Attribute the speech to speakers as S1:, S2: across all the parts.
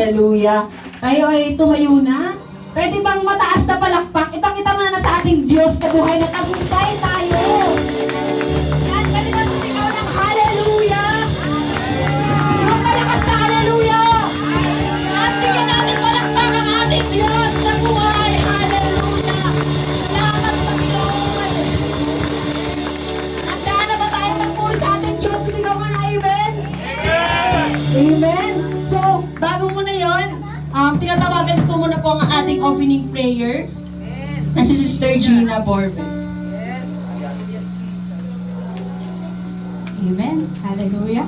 S1: Hallelujah. Tayo ay tumayo na. Pwede bang mataas na palakpak? Ipakita mo na sa ating Diyos na buhay na tagumpay tayo. Yan, pwede bang sumigaw ng hallelujah? Yung malakas na hallelujah. At bigyan natin palakpak ang ating Diyos na buhay. Hallelujah. Salamat Panginoon. Handa na ba tayo magpuri sa ating Diyos? Sumigaw nga, amen? Amen. So, bago muna yun, tinatawagan ko muna po ang ating opening prayer na si Sister Gina Borbe.
S2: Amen. Hallelujah.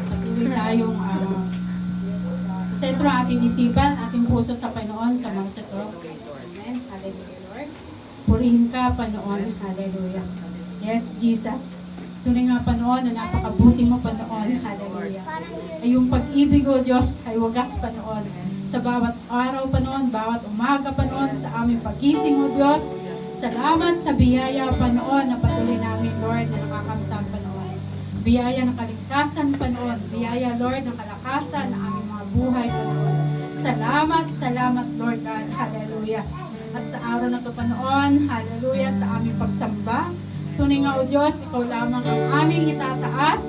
S2: Patuloy tayong sentro ang ating isipan, ating puso sa Panginoon sa mga sentro. Amen. Hallelujah, Lord. Purihin ka, Panginoon. Hallelujah. Yes, Jesus. Tunay nga, Panginoon, na napakabuti mo, Panginoon. Hallelujah. Ay yung pag-ibig, O Diyos, ay wagas, Panginoon. Sa bawat araw, Panginoon, bawat umaga, Panginoon, sa aming pagising, O Diyos. Salamat sa biyaya, Panginoon, na patuloy namin, Lord, na nakakamtan, Panginoon. Biyaya ng kaligtasan, Panginoon. Biyaya, Lord, ng kalakasan ng aming mga buhay, Panginoon. Salamat, Lord God. Hallelujah. At sa araw na ito, Panginoon, hallelujah, sa aming pagsamba. Tunay nga, O Diyos, Ikaw lamang ang aming itataas.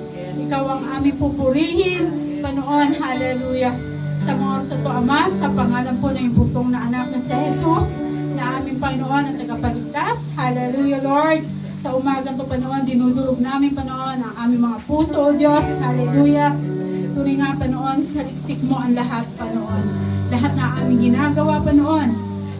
S2: Ikaw ang aming pupurihin, Panginoon, hallelujah. Sa mga oras ito, Ama, sa pangalan po ng butong na anak na si Jesus, na aming Panginoon at tagapagligtas. Hallelujah, Lord. Sa umagang ito, Panginoon, dinudulog namin, Panginoon, ang aming mga puso, O Diyos. Hallelujah. Tunay nga, Panginoon, saliksik mo ang lahat, Panginoon. Lahat na aming ginagawa, Panginoon.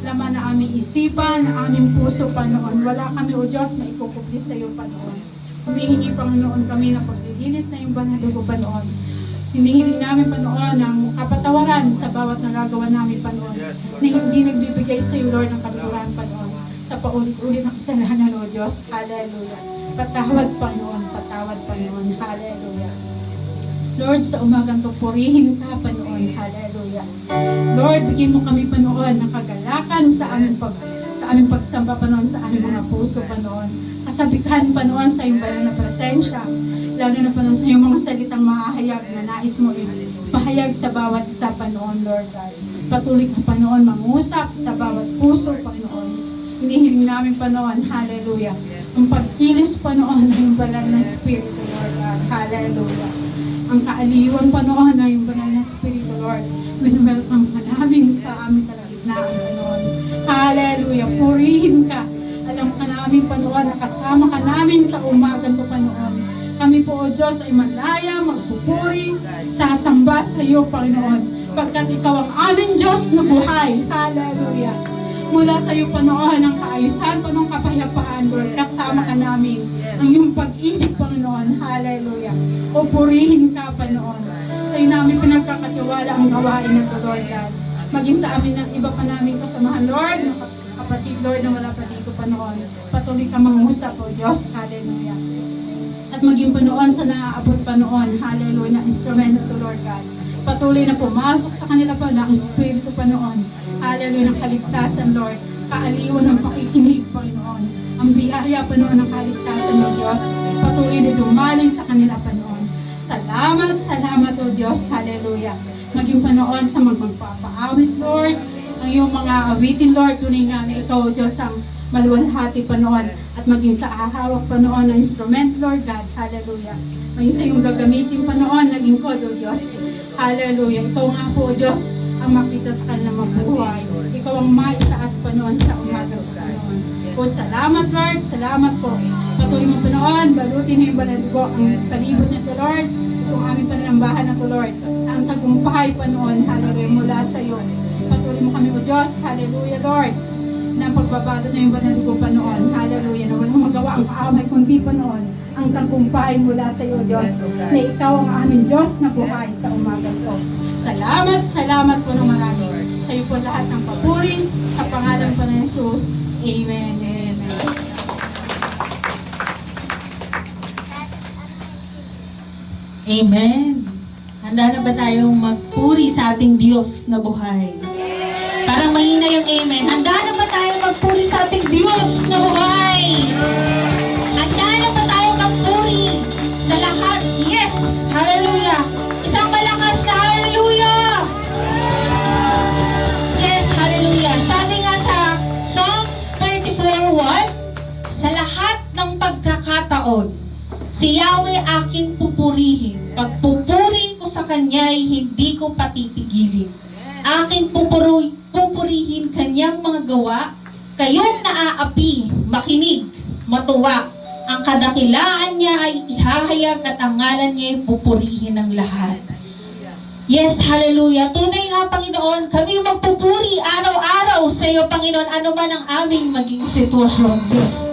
S2: Laman na aming isipan, na aming puso, Panginoon. Wala kami, O Diyos, maikukupli sa iyo, Panginoon. Humihingi, Panginoon, kami na paglilinis na yung banal dugo, Panginoon. Hinihiling namin, Panginoon, ang kapatawaran sa bawat nagagawa namin, Panginoon, na hindi nagbibigay sa iyo, Lord, ng katuruan, Panginoon, sa paulit-ulit ng kasalanan, O Diyos. Hallelujah. Patawad, Panginoon. Patawad, Panginoon. Hallelujah. Lord, sa umagang to, purihin ka, Panginoon. Hallelujah. Lord, bigyan mo kami, Panginoon, ng kagalakan sa aming pagsamba, Panginoon, sa aming mga puso, Panginoon. Kasabikan, Panginoon, sa iyong banal na presensya. Lalo na, Panginoon, sa iyong mga salitang mahahayag na nais mo ipahayag sa bawat isa, Panginoon, Lord God. Patuloy ka, Panginoon, mangusap sa bawat puso, Panginoon. Hinihiling namin, Panginoon, hallelujah. Ang pagkilos, Panginoon, ng banal na Espiritu, Lord God. Hallelujah. Ang kaaliwan, Panginoon, na yung banal na Espiritu, Lord. Welcome ka namin sa aming kalagitnaan, Panginoon. Hallelujah. Purihin ka. Alam ka namin, Panginoon, na kasama ka namin sa umagang to, Panginoon. Kami po, O Diyos, ay malaya, magpupuri, sasamba sa iyo, Panginoon. Pagkat ikaw ang aming Diyos na buhay. Hallelujah. Mula sa iyo, Panginoon, ang kaayusan, Panginoon, kapayapaan, Lord. Kasama ka namin. Ang iyong pag-ibig, Panginoon. Hallelujah. O purihin ka, Panginoon. Sa iyo namin pinagkakatiwala ang gawain na ito, Lord God. Maging sa amin ng iba pa namin kasamahan, Lord, ng kapatid, Lord, na wala pa dito, Panginoon. Patuloy ka mangusap, O Diyos. Hallelujah. At maging, Panginoon, sa naaabot, Panginoon, hallelujah, na instrumento to, Lord God. Patuloy na pumasok sa kanila pa ng Espiritu, Panginoon. Hallelujah, ng kaligtasan, Lord. Kaaliwan ng pakikinig, Panginoon. Ang biyaya, Panginoon, ng kaligtasan, O Diyos. Patuloy na dumali sa kanila, Panginoon. Salamat, O Diyos. Hallelujah. Maging, Panginoon, sa magpapaawit, Lord. Ang iyong mga awitin, Lord. Tunay nga na ikaw, O Diyos, ang maluwalhati, Panginoon. At maging kaahawak, Panginoon, ng instrument, Lord God. Hallelujah. Maging sa iyong gagamitin, Panginoon, na lingkod, O Diyos. Hallelujah. Ikaw nga po, O Diyos, ang makita sa kanilang mabuhay. Ikaw ang maitaas, Panginoon, sa umaga, Panginoon. O salamat, Lord. Salamat po. Patuloy mo, Panginoon. Balutin mo yung banalgo ang salibot nito, Lord. Itong aming pananambahan na ito, Lord. Ang tagumpay, Panginoon. Hallelujah. Mula sa iyo. Patuloy mo kami, O Diyos. Hallelujah, Lord. Na pagbabalot na yung banalgo, Panginoon. Hallelujah. Na walang magawa ang kaamay kundi, Panginoon. Ang tagumpay mula sa iyo, Diyos. Na ikaw ang aming Diyos na buhay sa umaga ito. Salamat po ng marami. Sa iyo po lahat ng papuri. Sa pangalan po ng Jesus. Amen. Amen.
S1: Amen. Handa na ba tayong magpuri sa ating Diyos na buhay? Parang mahina yung amen. Handa na ba tayong magpuri sa ating Diyos na buhay? Handa na ba tayong magpuri sa lahat? Yes! Hallelujah! Isang malakas na hallelujah!
S3: Si Yahweh aking pupurihin. Pagpupuri ko sa Kanya'y hindi ko patitigilin. Aking pupurihin Kanyang mga gawa. Kayong naaapi, makinig, matuwa. Ang kadakilaan niya ay ihahayag at ang ngalan niya ay pupurihin ng lahat. Yes, hallelujah. Tunay nga, Panginoon, kami magpupuri araw-araw sa iyo, Panginoon, ano man ang aming maging sitwasyon. Yes.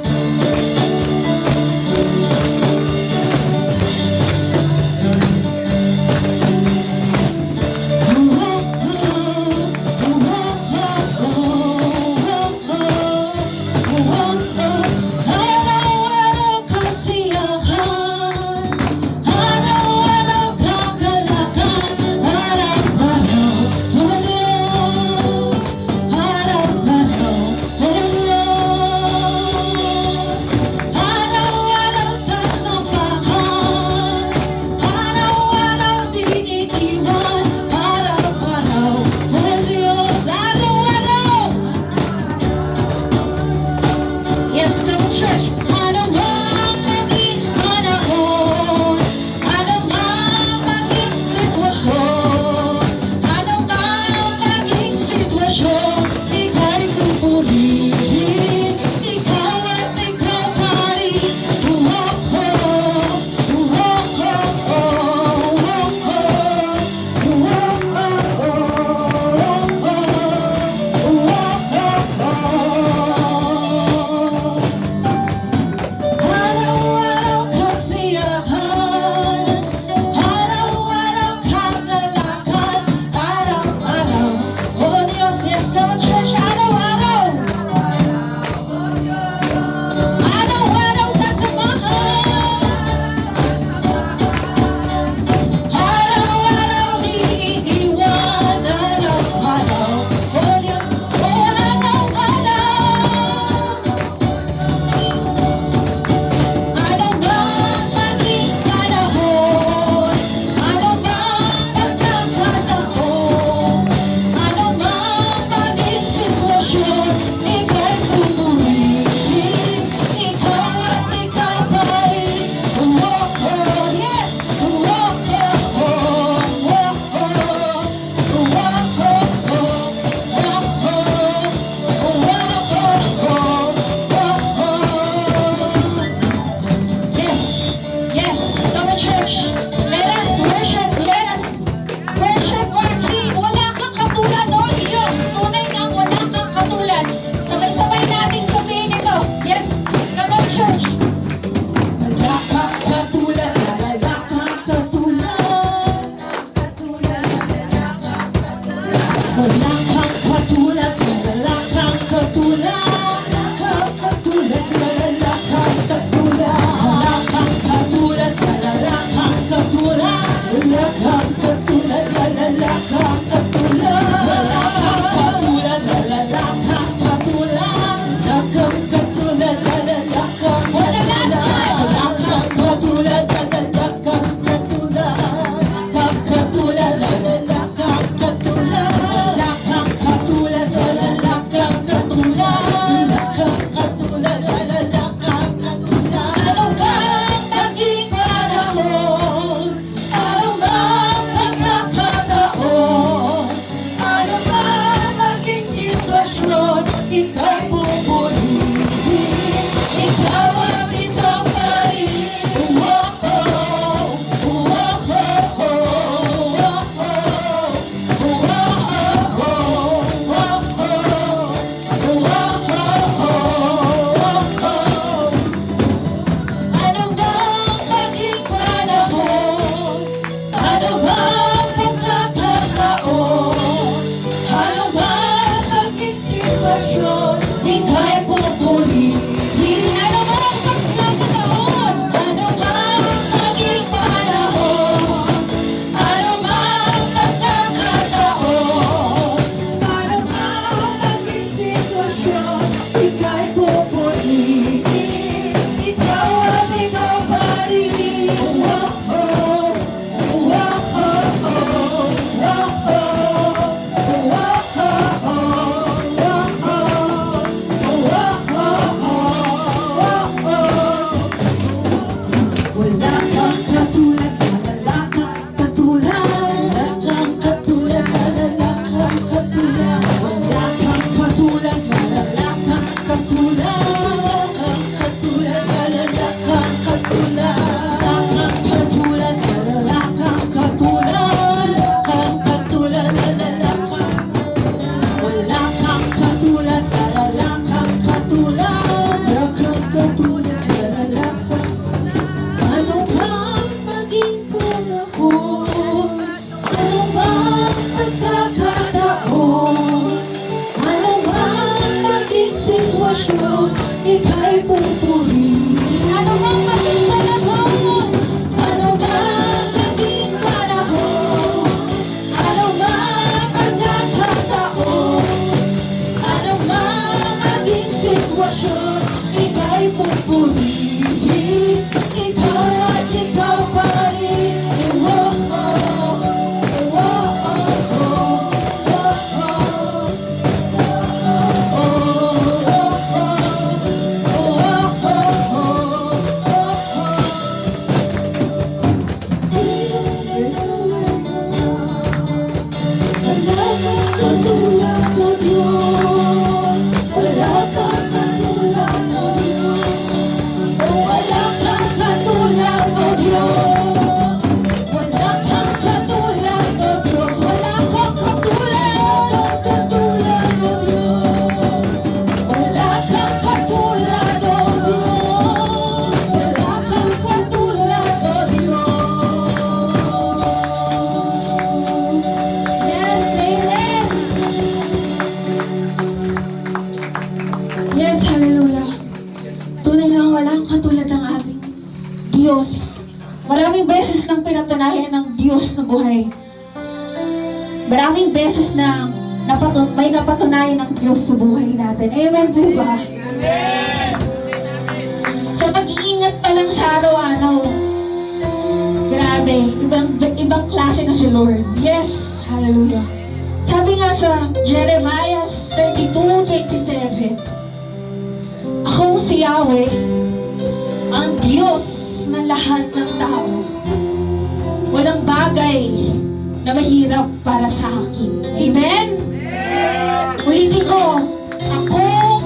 S3: buhay. Maraming beses na may napatunayan ng Diyos sa buhay natin. Amen po ba? Sa pag-iingat pa lang sa araw-araw, grabe, ibang klase na si Lord. Yes, hallelujah. Sabi nga sa Jeremiah 32:27, ako si Yahweh, ang Diyos ng lahat ng tao. Walang bagay na mahirap para sa akin. Amen? Ulitin ko, ako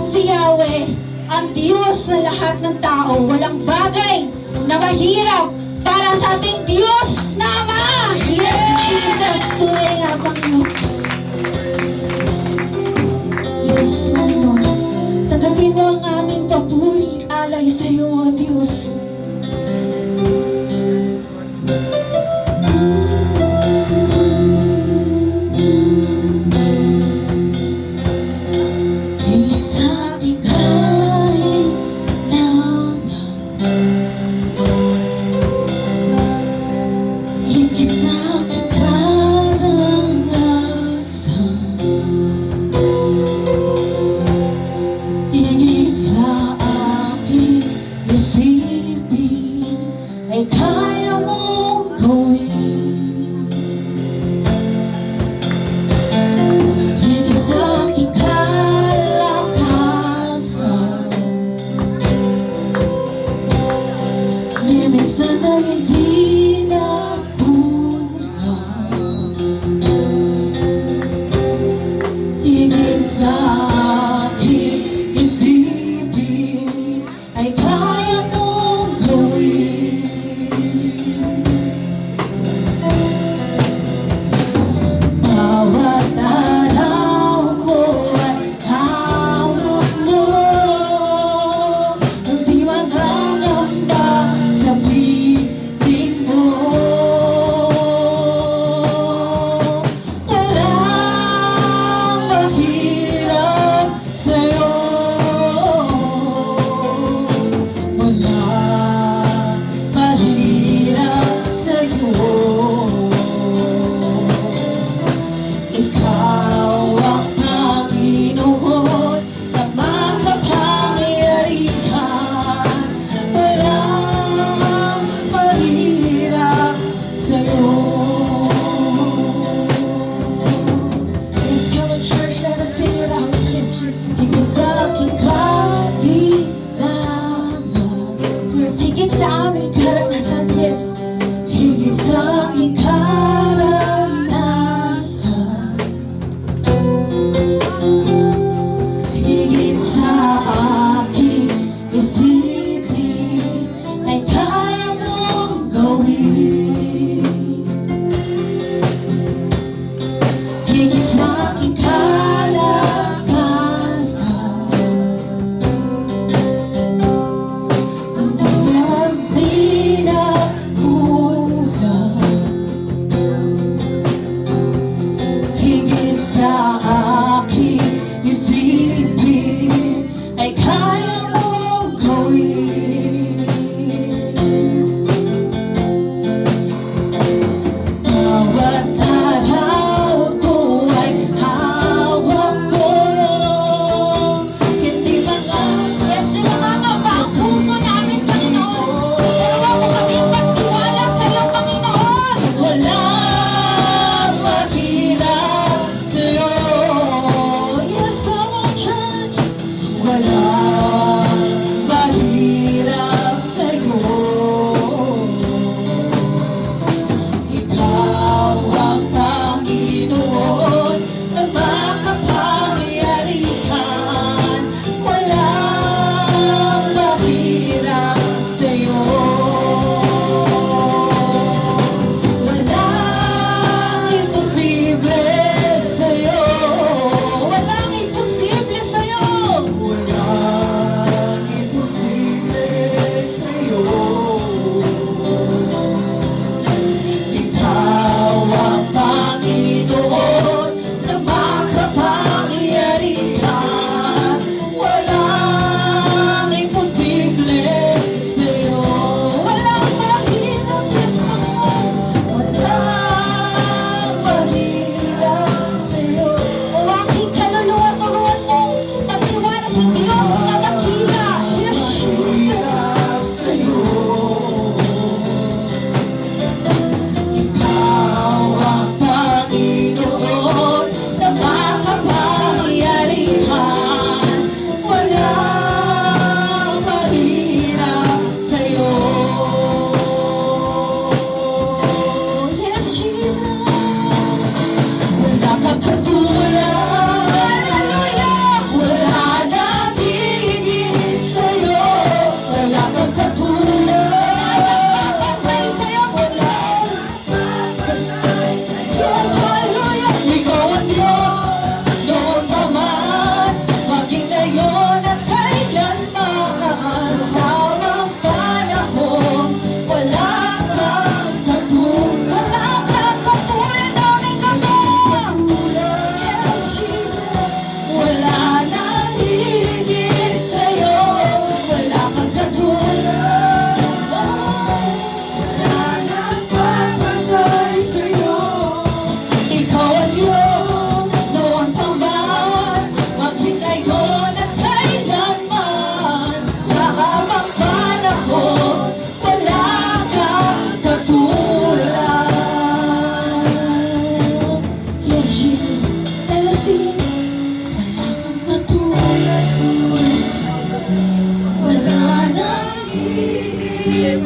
S3: si Yahweh, ang Diyos ng lahat ng tao. Walang bagay na mahirap para sa ating Diyos na Ama. Yes, Jesus, tunay nga, Panginoon. Yes, Panginoon. Tanggapin mo ang aming papuri, alay sa iyo, O Diyos. Higit sa ika'y lamang, higit sa karangasan, higit sa aking isipin ay kaya mong gawin. Higit sa aking kalakasan, ni minsan na hindi na kulang. Higit sa aking isipin ay kaya mong gawin. Bawat araw ko ay hawak mo, hindi magangamba sa piling mo. Walang mahirap sa'yo, walang mahirap sa'yo. Ikaw ang Panginoon na makapangyarihan. Walang mahirap sa'yo. Let's come to church, let us sing it out. Yes, yes. Higit sa aking kailangan, yes, higit sa aming karanasan, yes, higit sa aking karanasan, higit sa aking isipin ay kaya mong gawin. Higit sa aking kalakasan, ang dasal di na kulang. Higit sa aking isipin ay kaya mong gawin. Bawat araw ko ay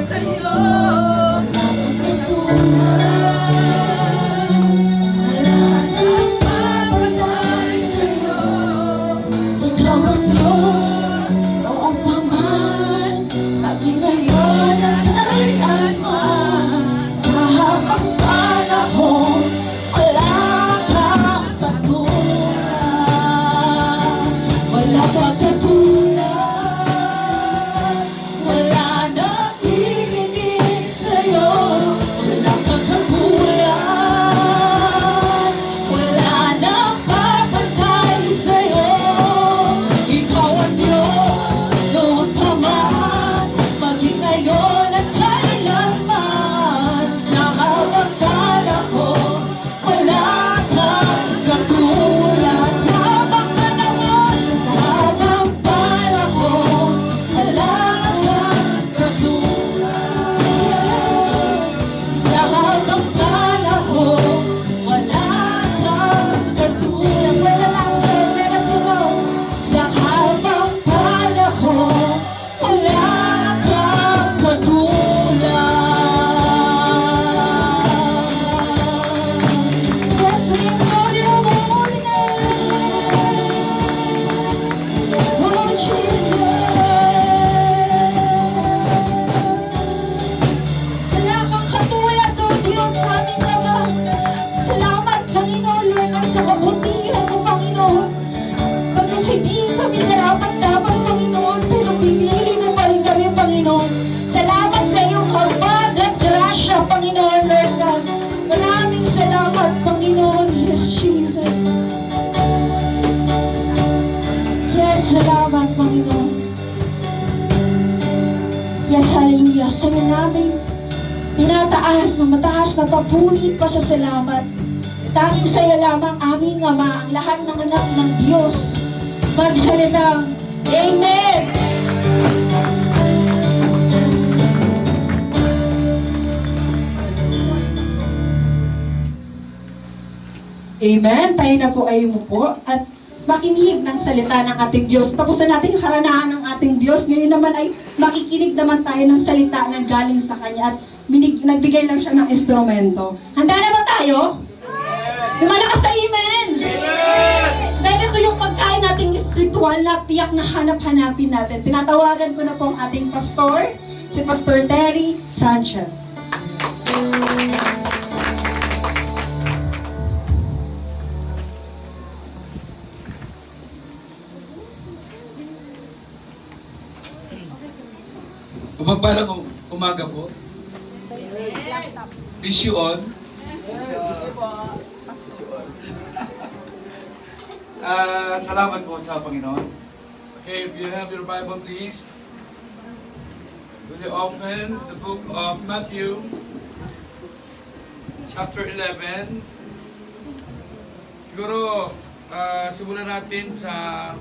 S3: sa'yo. Wala kang katulad. Wala nang papatay sa'yo. Ikaw ang Diyos, noong pa man, maging ngayon at kailanman. Sa habang panahon, wala kang katulad. Wala kang katulad. Wala nang hihigit sa'yo. Wala kang katulad. Wala nang papatay sa'yo. Ikaw ang Diyos, noon pa man, maging ngayon at kailanman. Sa habang panahon, wala kang katulad. Sa habang panahon, sa habang panahon, wala kang katulad. Sa habang panahon, wala kang katulad. Wala lang sa'yo, sa habang panahon, wala kang katulad. Yes, we exalt your holy name. Oh, Jesus. Wala kang katulad, O Diyos, aming Ama. Salamat, Panginoon, Lord, ang sa kabutihan mo, Panginoon. Pagkas hindi kami dapat, Panginoon, pero pinili mo pa rin kami, Panginoon. Salamat sa iyong habag at grasya, Panginoon, Lord God. Maraming salamat, Panginoon. Yes, Jesus. Yes, salamat, Panginoon. Yes, hallelujah. Sa'yo namin tinataas ng mataas na papuri pa sa salamat. Tanging sa'yo lamang aming Ama, ang lahat ng anak ng Diyos. Magsalinang, Amen!
S1: Amen. Tayo na po ay umupo at makinig ng salita ng ating Diyos. Tapos na natin yung haranahan ng ating Diyos. Ngayon naman ay makikinig naman tayo ng salita na galing sa Kanya at nagbigay lang siya ng instrumento. Handa na ba tayo? Yung malakas na amen! Dahil ito yung pagkain nating spiritual na tiyak na hanap-hanapin natin. Tinatawagan ko na po ang ating pastor, si Pastor Terry Sanchez.
S4: Mapagpalang umaga po. Issue on. Salamat po sa Panginoon. Okay, if you have your Bible, please. Will you open the book of Matthew, chapter 11. Siguro, simulan natin sa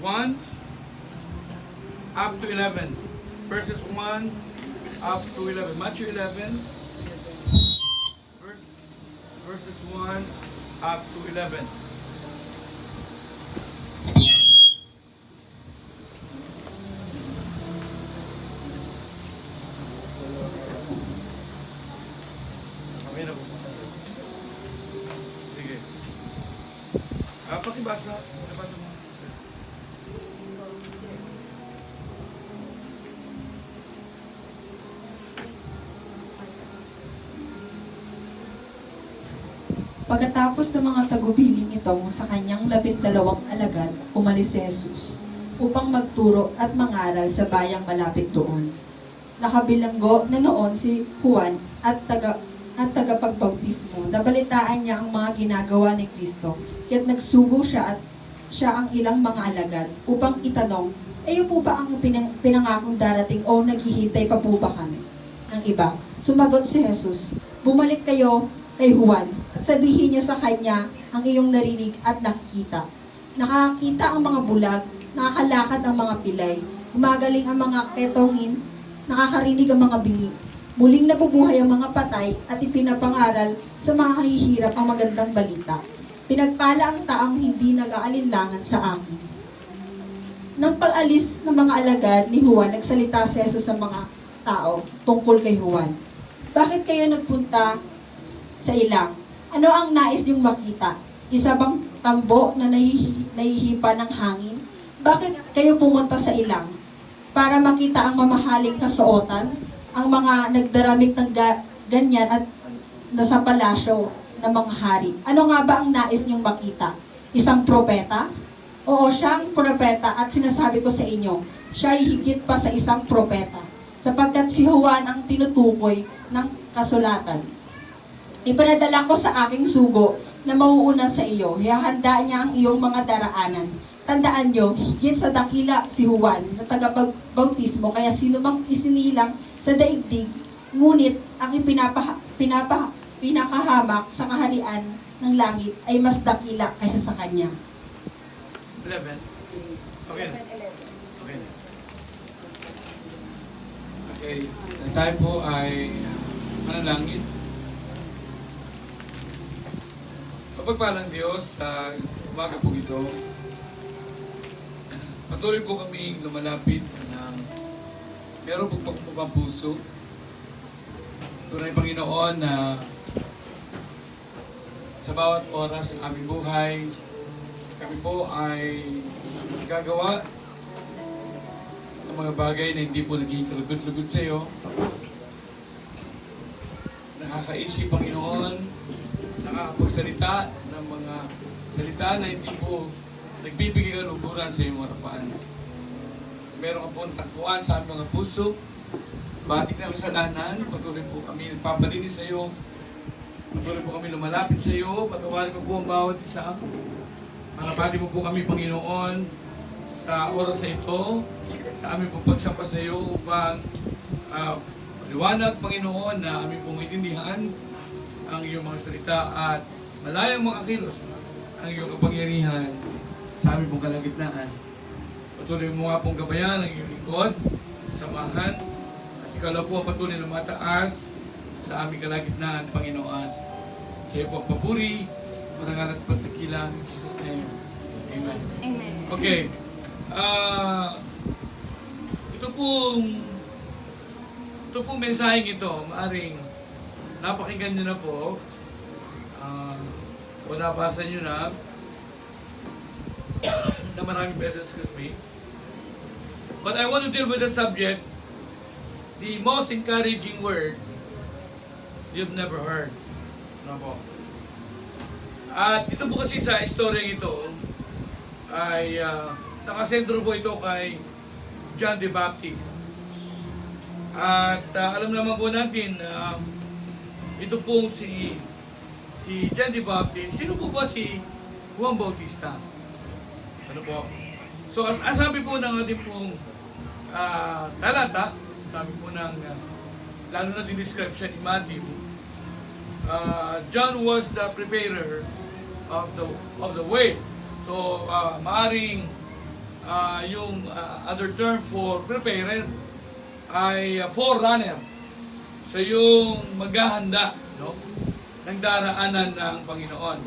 S4: 1 up to 11. Verses 1 up to 11. Matthew 11, verses 1 up to 11. Okay na po. Sige. Pakibasa. Pakibasa mo.
S1: Pagkatapos ng mga tagubilin ito sa kanyang 12 alagad, umalis si Jesus upang magturo at mangaral sa bayang malapit doon. Nakabilanggo na noon si Juan at tagapagbautismo. Nabalitaan niya ang mga ginagawa ni Kristo, kaya't nagsugo siya at siya ang ilang mga alagad upang itanong, ayo po ba ang pinangakong darating o naghihintay pa po ba kami ng iba? Sumagot si Jesus, bumalik kayo kay Juan at sabihin niyo sa kanya ang iyong narinig at nakikita. Nakakita ang mga bulag, nakakalakad ang mga pilay, gumagaling ang mga ketongin, nakakarinig ang mga bingi. Muling nabubuhay ang mga patay at ipinapangaral sa mga kahihirap ang magandang balita. Pinagpala ang taong hindi nag-aalinlangan sa akin.
S2: Nang pag-alis ng mga alagad ni Juan, nagsalita si Jesus sa mga tao tungkol kay Juan. Bakit kayo nagpunta sa ilang? Ano ang nais niyong makita? Isa bang tambo na nahihipa ng hangin? Bakit kayo pumunta sa ilang? Para makita ang mamahaling kasuotan? Ang mga nagdaramit ng ganyan at nasa palasyo ng mga hari. Ano nga ba ang nais niyong makita? Isang propeta? Oo, siyang propeta at sinasabi ko sa inyo, siya ay higit pa sa isang propeta. Sapagkat si Juan ang tinutukoy ng kasulatan. Ipanadala ko sa aking sugo na mauuna sa iyo. Hihanda niya ang iyong mga daraanan. Tandaan niyo, higit sa dakila si Juan na tagapagbautismo, kaya sino mang isinilang sa daigdig, ngunit ang pinakahamak sa kaharian ng langit ay mas dakila kaysa sa kanya.
S4: 11. Okay na. Okay na. Okay. Tayo po ay manalangin. Kapagpalang Diyos, sa umaga po ito, patuloy po kaming lumalapit ng meron po pang puso. Tunay Panginoon na sa bawat oras ng aming buhay, kami po ay gagawa ng mga bagay na hindi po naging kalugod-lugod sa iyo. Nakakaisip, Panginoon, nakakapagsalita ng mga salita na hindi po nagbibigay kaluguran sa iyong harapan. Meron ka po takbuhan sa aming mga puso, batik na kasalanan, patuloy po kami nagpapalinis sa iyo, patuloy po kami lumalapit sa iyo, patawarin mo po ang bawat isa. Manapati mo po kami, Panginoon, sa oras na ito, sa aming pong pagsamba sa iyo upang maliwanag, Panginoon, na aming pong itindihan ang iyong mga salita at malayang makakilos ang iyong kapangyarihan sa aming pong kalagitnaan. Patuloy mo nga pong gabayan ang iyong likod, samahan, at ikaw lang po ang patuloy na mataas sa aming kalagitnaan, Panginoon. Sa iyo po ang papuri, parangalan at pagtakila in Jesus' name. Amen.
S3: Amen.
S4: Okay. Ito pong mensaheng ito, maaring napakinggan nyo na po, o nabasa nyo na maraming beses, excuse me. But I want to deal with the subject, the most encouraging word you've never heard. Ano po? At ito po kasi sa istoryang ito ay nakasentro po ito kay John the Baptist. At alam naman po natin na ito po si John the Baptist. Sino po ba si Juan Bautista? Ano po? So as sabi po ng ating pong talata, sabi po ng lalo na din description ni Matthew, John was the preparer of the way. So maaring yung other term for preparer ay forerunner. So yung maghahanda, no, ng daraanan ng Panginoon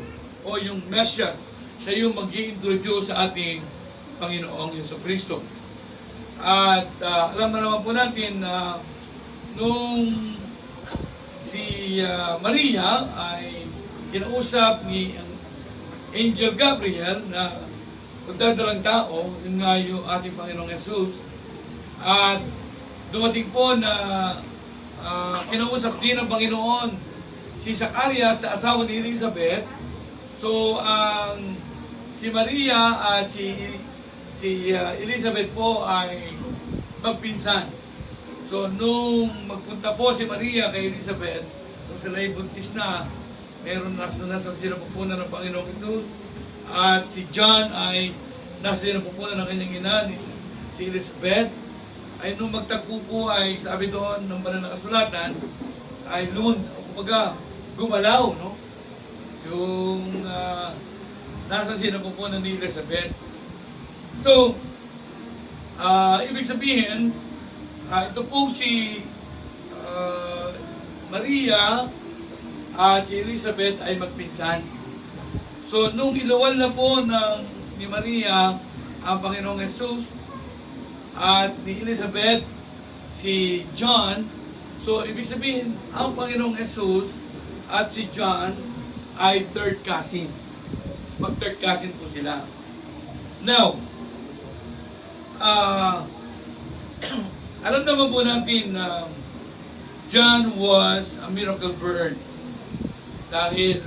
S4: o yung Mesias, siya yung mag-i-introduce sa ating Panginoong Jesucristo. At alam na naman po natin na nung si Maria ay kinausap ni Angel Gabriel na magdadalang tao, yun nga yung ating Panginoong Jesus, at dumating po na kinausap din ng Panginoon si Zacarias na asawa ni Elizabeth. So si Maria at si Elizabeth po ay magpinsan. So nung magpunta po si Maria kay Elizabeth, nung sila ay buntis na, meron na nasa sinapupunan ng Panginoong Jesus, at si John ay nasa sinapupunan ng kanyang ina, si Elizabeth, ay nung magtagpo po ay sabi doon ng banal na kasulatan, ay gumalaw, no? Yung nasa sinapupunan ni Elizabeth. So, ibig sabihin, ito po si Maria at si Elizabeth ay magpinsan. So, nung ilawal na po ni Maria ang Panginoong Jesus at ni Elizabeth si John. So, ibig sabihin, ang Panginoong Jesus at si John ay third cousin. Mag-third cousin po sila. Now, alam naman po natin na John was a miracle bird dahil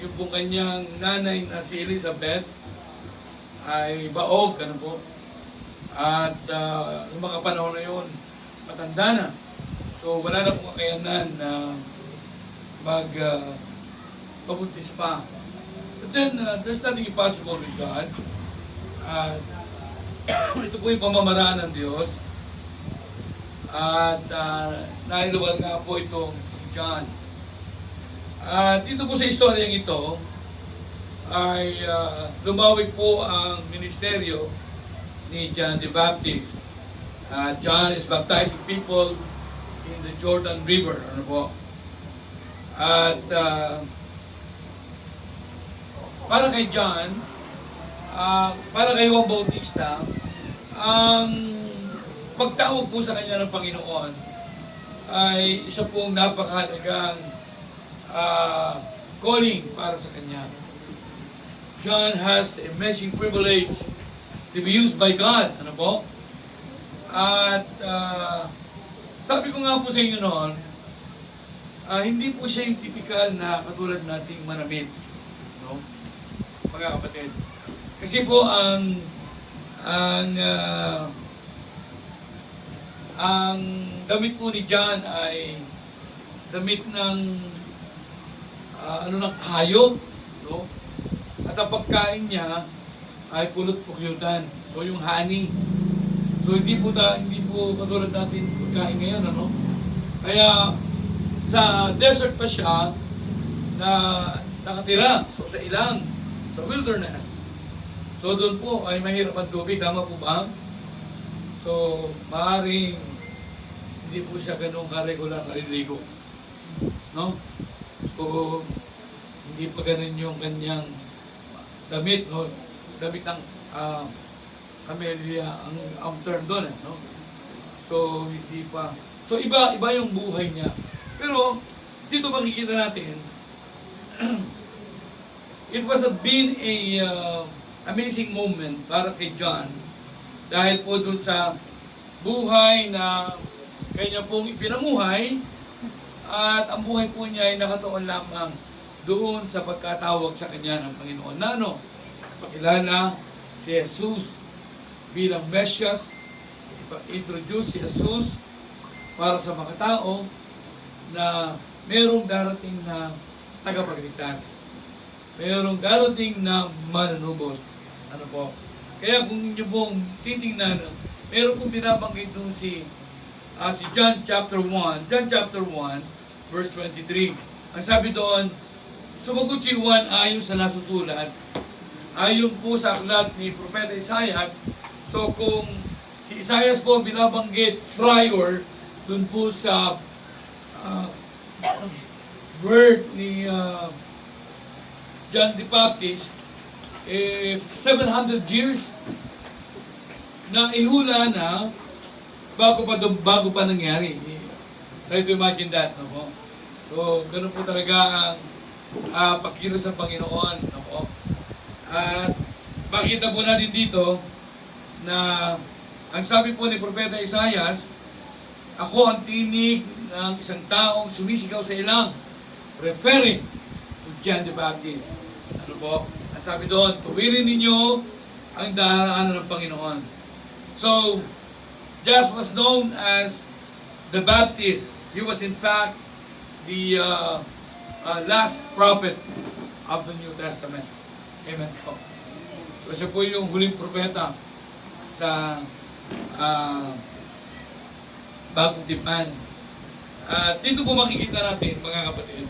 S4: yung po kanyang nanay na si Elizabeth ay baog, ano po. At yung mga panahon na yun, matanda na. So wala na pong kakayanan na pabuntis pa. But then, there's nothing impossible with God. At ito po yung pamamaraan ng Diyos. At nailuwal nga po itong si John. At dito po sa istoryang ito, ay lumawig po ang ministeryo ni John the Baptist. John is baptizing people in the Jordan River. Ano po? At para kay John, para kay Juan Bautista, ang pagtawag po sa kanya ng Panginoon ay isa pong napakahalagang calling para sa kanya. John has a amazing privilege to be used by God. Ano po? At sabi ko nga po sa inyo noon, hindi po siya yung typical na katulad nating manamit. No? Mga kapatid. Kasi po ang damit po ni John ay damit ng ng hayop, no? At ang pagkain niya ay pulot-pukyutan. So yung honey. So hindi po katulad natin pagkain ngayon, ano? Kaya sa desert pa siya na nakatira. So sa ilang, sa wilderness. So doon po ay mahirap ang tubig, tama po ba? So maaaring hindi po siya ganun ka-regular naliligo. No? So hindi pa ganun yung kanyang damit, no? Damit ng camellia ang term doon, no? So hindi pa. So iba yung buhay niya. Pero dito makikita natin it was been a amazing moment para kay John dahil po dun sa buhay na kanya pong ipinamuhay at ang buhay po niya ay nakatuon lamang doon sa pagkatawag sa kanya ng Panginoon na ano, pakilala si Jesus bilang Mesias, introduce si Jesus para sa mga tao na mayroong darating na tagapagligtas. Mayroong darating na manunubos. Ano po? Kaya kung inyo pong titingnan, mayroong pong binabanggit doon si John chapter 1. John chapter 1, verse 23. Ang sabi doon, sumagot si Juan ayon sa nasusulat, ayon po sa aklat ni Propeta Isaias. So kung si Isaias po binabanggit prior dun po sa word ni John the Baptist, 700 years na ihula na bago pa nangyari. Try to imagine that, no po? So, ganun po talaga ang pagkilos ng Panginoon, no po? At makita po natin dito na ang sabi po ni Propeta Isaias, ako ang tinig ng isang taong sumisigaw sa ilang, referring to John the Baptist. Ano po? Ang sabi doon, tuwirin ninyo ang daanan ng Panginoon. So, John was known as the Baptist. He was in fact the last prophet of the New Testament. Amen po. So, siya po yung huling propeta sa bagong tipan. At dito po makikita natin, mga kapatid,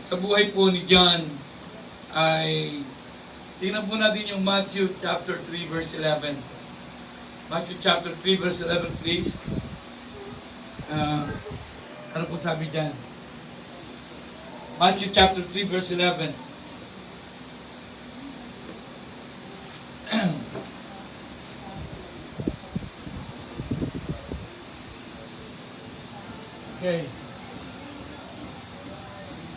S4: sa buhay po ni John ay tingnan po natin yung Matthew chapter 3 verse 11. Matthew chapter 3 verse 11, please. Ano po sabi dyan? Matthew chapter 3 verse 11. Okay.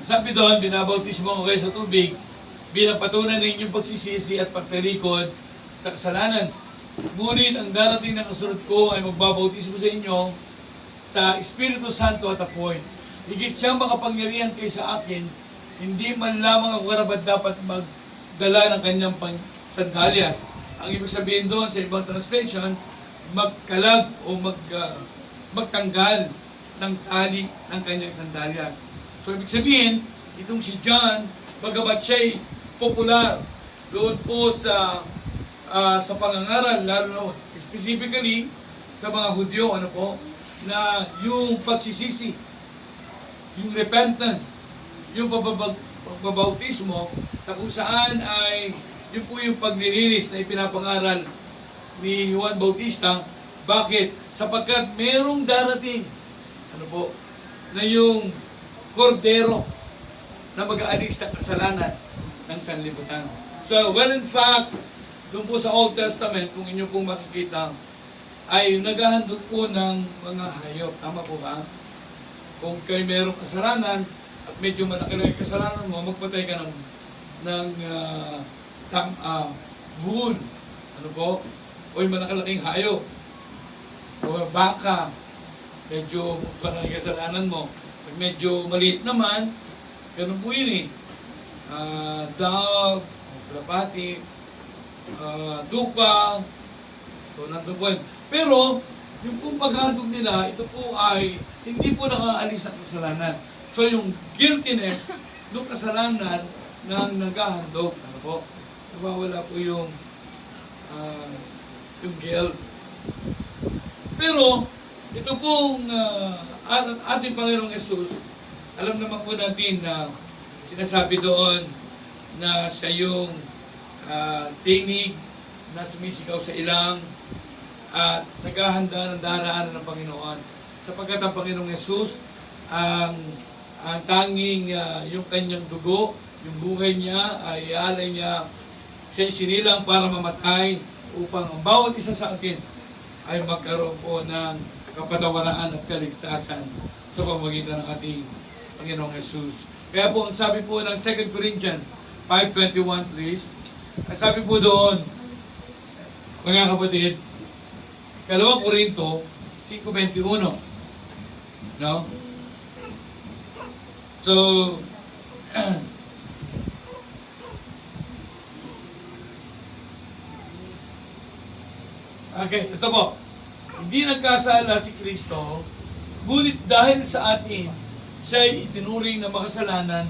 S4: Sabi doon, binabautismo ko kayo sa tubig bilang patunay ng inyong pagsisisi at pagtalikod sa kasalanan. Ngunit ang darating na kasunod ko ay magbabautismo sa inyo sa Espiritu Santo at apoy. Higit siyang makapangyarihan kayo sa akin, hindi man lamang ako karapat dapat magdala ng kanyang sandalyas. Ang ibig sabihin doon sa ibang translation, magkalag o magtanggal ng tali ng kanyang sandalyas. So ibig sabihin, itong si John, bagamat siya'y popular doon po sa pangangaral, lalo na specifically sa mga Hudyo, ano po, na yung pagsisisi, yung repentance, yung pagbabautismo, na kung saan ay yun po yung paglilinis na ipinapangaral ni Juan Bautista. Bakit? Sapagkat merong darating, ano po, na yung kordero na mag-aalis ng kasalanan ng sanlibutan. So, well, in fact, doon po sa Old Testament, kung inyo pong makikita, ay naghahandog po ng mga hayop. Tama po ba? Kung kayo merong kasalanan at medyo malaki lang yung kasalanan mo, magpatay ka ng bull. Ano po? O yung malaking hayop. O baka. Medyo malaki kasalanan mo. Pag medyo maliit naman, ganun po yun eh. Dog, kalapati, dupa. So, nandun po yun. Pero, yung pong paghandog nila, ito po ay hindi po nakaalis ng kasalanan. So, yung guiltiness ng kasalanan ng naghahandog, ano po, nawawala po yung guilt. Pero, ito pong ating Panginoong Yesus, alam naman po natin na sinasabi doon na siya yung tinig na sumisigaw sa ilang at naghahanda ng daraanan ng Panginoon. Sapagkat ang Panginoong Yesus, ang tanging yung kanyang dugo, yung buhay niya, ay ialay niya, siya sinilang para mamatay upang ang bawat isa sa atin ay magkaroon po ng kapatawaran at kaligtasan sa pamamagitan ng ating Panginoong Yesus. Kaya po, ang sabi po ng 2 Corinthians 5:21, please. Ang sabi po doon, mga kapatid, 2 Corinto 5:21. No? So, okay, ito po. Hindi nagkasala si Kristo, ngunit dahil sa atin, siya ay itinuring na makasalanan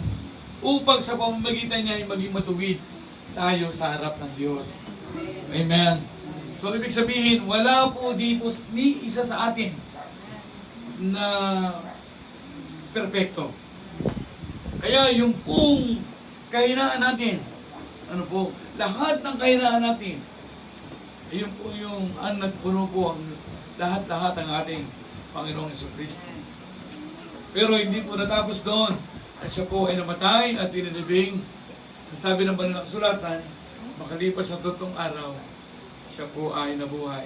S4: upang sa pamamagitan niya ay maging matuwid tayo sa harap ng Diyos. Amen. So, ibig sabihin, wala po dito ni isa sa atin na perfecto. Kaya yung pong kahinaan natin, ano po, lahat ng kahinaan natin, yun po yung nagpuno po ang lahat-lahat ng ating Panginoong Jesucristo. Pero hindi po natapos doon. At siya po ay namatay at tinilibing. Sabi ng banal na kasulatan, makalipas ang 3 araw, siya po ay nabuhay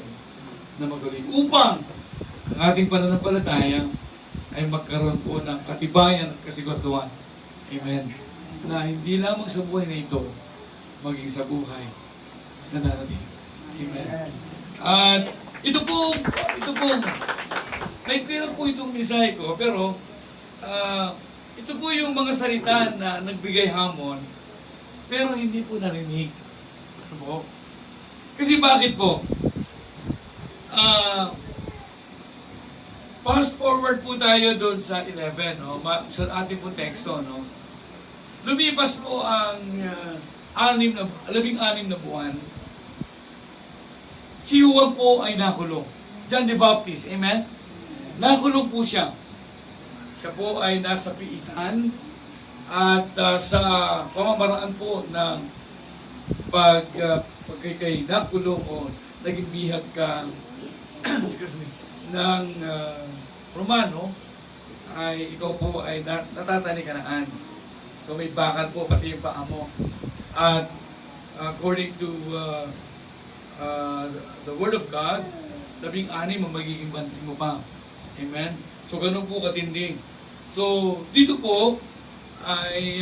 S4: na magaling. Upang ang ating pananampalataya ay magkaroon po ng katibayan at kasiguraduhan. Amen. Na hindi lamang sa buhay na ito, maging sa buhay na darating. Amen. At ito po, naikliran po itong mensahe ko, pero ito po yung mga salita na nagbigay hamon, pero hindi po narinig. Ano po? Kasi bakit po? Fast forward po tayo doon sa 11, no? Sa ating po teksto, no? Lumipas po ang 16 na buwan. Si Juan po ay nakulong. John the Baptist, amen? Nakulong po siya. Siya po ay nasa piitan at sa pamamaraan po ng pagkay nakulong o naging bihag ka excuse me, ng Romano, ay ikaw po ay natatanikanahan. So may bakal po pati yung paa mo. At according to the Word of God, 16 ang magiging banting mo pa. Amen? So, ganun po katindi. So, dito po ay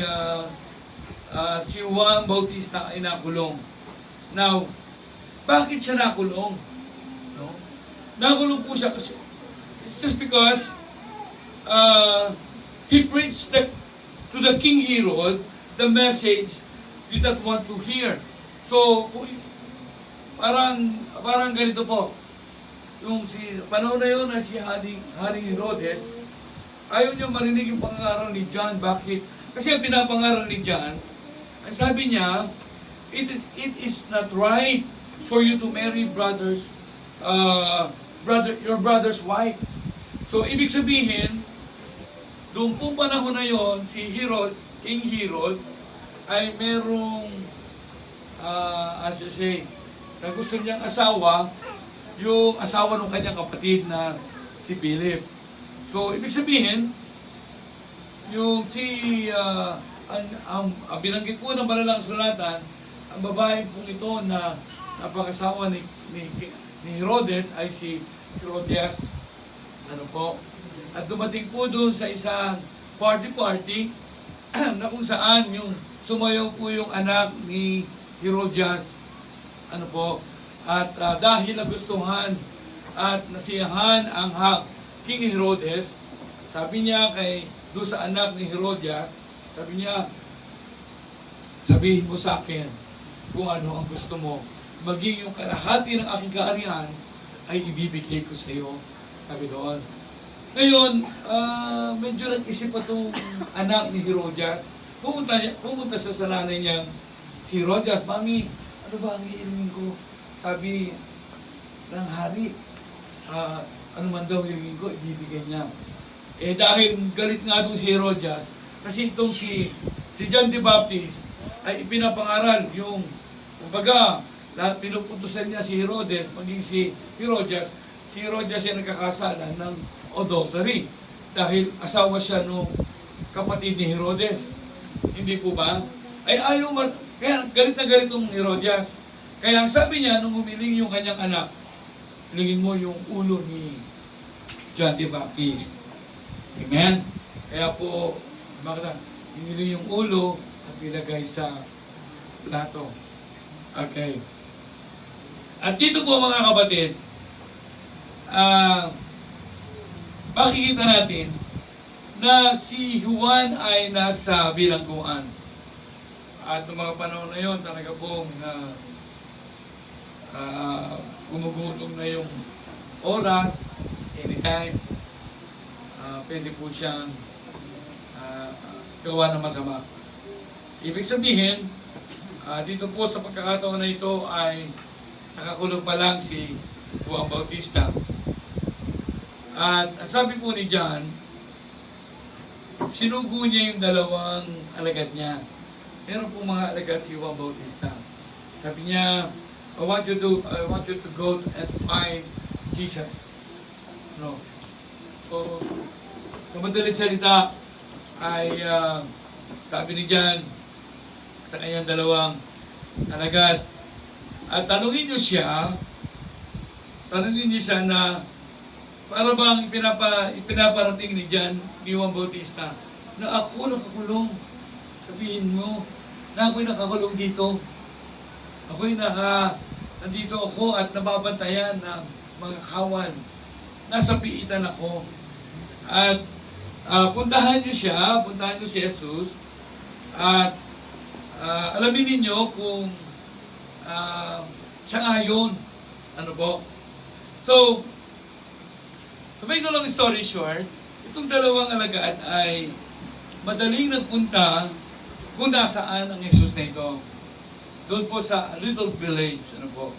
S4: si Juan Bautista ay nakulong. Now, bakit siya nakulong? No? Nakulong po siya kasi it's just because he preached to the King Herod the message he did not want to hear. So, parang ganito po. Yung panahon na yun na si Haring Herodes, ayaw niya marinig yung pangaral ni John. Bakit? Kasi ang pinapangaral ni John, ang sabi niya, it is not right for you to marry your brother's wife. So, ibig sabihin, doon po panahon na yon si King Herod, ay merong, as you say, na gusto niyang asawa, yung asawa ng kanyang kapatid na si Philip. So, ibig sabihin, yung ang binanggit po ng Balalang Sulatan, ang babae pong ito na napakasawa ni Herodes ay si Herodias. Ano po? At dumating po doon sa isang party na kung saan yung sumayaw po yung anak ni Herodias. Ano po? At dahil nagustuhan at nasiyahan ang King Herodes, sabi niya doon sa anak ni Herodias, sabi niya, sabihin mo sa akin kung ano ang gusto mo. Maging yung kalahati ng aking kaharian ay ibibigay ko sa iyo. Sabi doon. Ngayon, medyo nag-isip pa itong anak ni Herodias. Pumunta sa nanay niya, si Herodias, Mami, ano ba ang iinumin ko? Sabi ng hari, ano man daw hilingin ko, ibibigay niya. Eh dahil galit nga doon si Herodias, kasi itong si John the Baptist ay ipinapangaral yung, kumbaga, pinupuntusan niya si Herodes, maging si Herodias ay nagkakasala ng adultery. Dahil asawa siya nung kapatid ni Herodes. Hindi po ba? Kaya galit na galit yung Herodias. Kaya ang sabi niya, nung humiling yung kanyang anak, hilingin mo yung ulo ni John the Baptist. Amen? Kaya po, hiniling yung ulo at ilagay sa plato. Okay. At dito po mga kapatid, makikita natin na si Juan ay nasa bilangguan. At noong mga panahon na yun, talaga pong gumugutom na yung oras, anytime, pwede po siyang gawa ng masama. Ibig sabihin, dito po sa pagkakataon na ito ay nakakulong pa lang si Juan Bautista. At sabi po ni John, sinugo niya yung dalawang alagad niya. Meron po mga alagad si Juan Bautista. Sabi niya, I want you to go and find Jesus. No. So, sa madaling salita ay sabi ni John sa kanyang dalawang alagad, at tanungin niyo siya na para bang ipinaparating ni John ni Juan Bautista na ako nakakulong. Sabihin mo na ako'y nakakulong dito. Nandito ako at nababantayan ng mga kawan. Nasa piitan ako. At puntahan niyo si Jesus. At alamin ninyo kung siya nga yun. Ano po? So, to make a long story short, itong dalawang alagad ay madaling nagpunta kung nasaan ang Jesus na ito. Doon po sa little village. Ano po?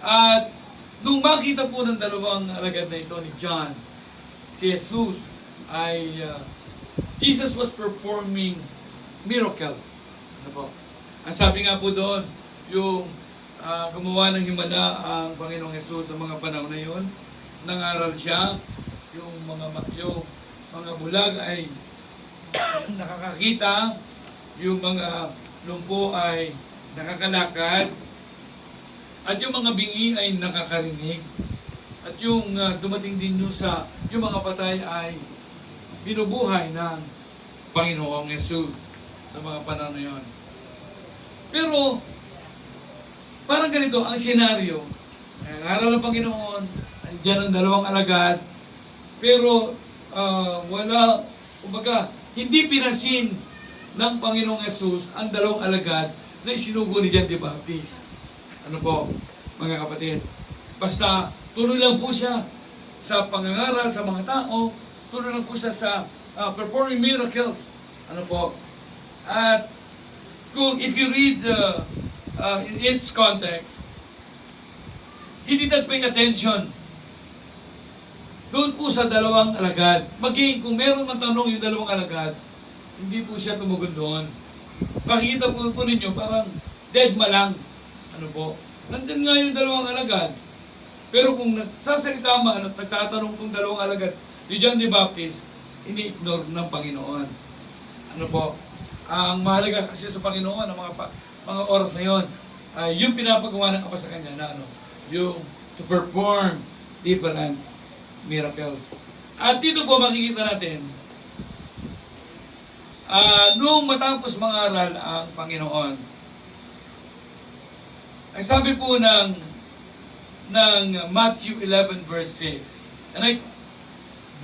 S4: At nung makita po ng dalawang alagad na ito ni John, si Jesus ay Jesus was performing miracles. Ano po? Ang sabi nga po doon, yung gumawa ng himala ang Panginoong Jesus ng mga panahon na yun. Nangaral siya, yung mga bulag ay nakakakita, yung mga lumpo ay nakakalakad, at yung mga bingi ay nakakarinig. At yung dumating din yun sa yung mga patay ay binubuhay ng Panginoong Yesus sa mga panahon na yun. Pero, parang ganito ang senaryo. Aral ng Panginoon, andyan ang dalawang alagad, pero wala, kumbaga, hindi pinansin ng Panginoong Yesus ang dalawang alagad na isinugo ni John the Baptist. Ano po, mga kapatid? Basta, tuloy lang po siya sa pangangaral sa mga tao, tuloy lang po siya sa performing miracles. Ano po? At if you read in its context, he did not pay attention doon po sa dalawang alagad. Maging kung meron man tanong yung dalawang alagad, hindi po siya tumugon doon. Makikita po ninyo, parang dead ma lang. Ano po? Nandun nga yung dalawang alagad. Pero kung nagsasalita man at nagtatanong kung dalawang alagad, ni John the Baptist, ini-ignore ng Panginoon. Ano po? Ang mahalaga kasi sa Panginoon, ang mga oras na yon, yung pinapagawa ng Ama sa Kanya na yung to perform different miracles. At dito po makikita natin, nung matapos mangaral ang Panginoon, ay sabi po ng Matthew 11 verse 6, and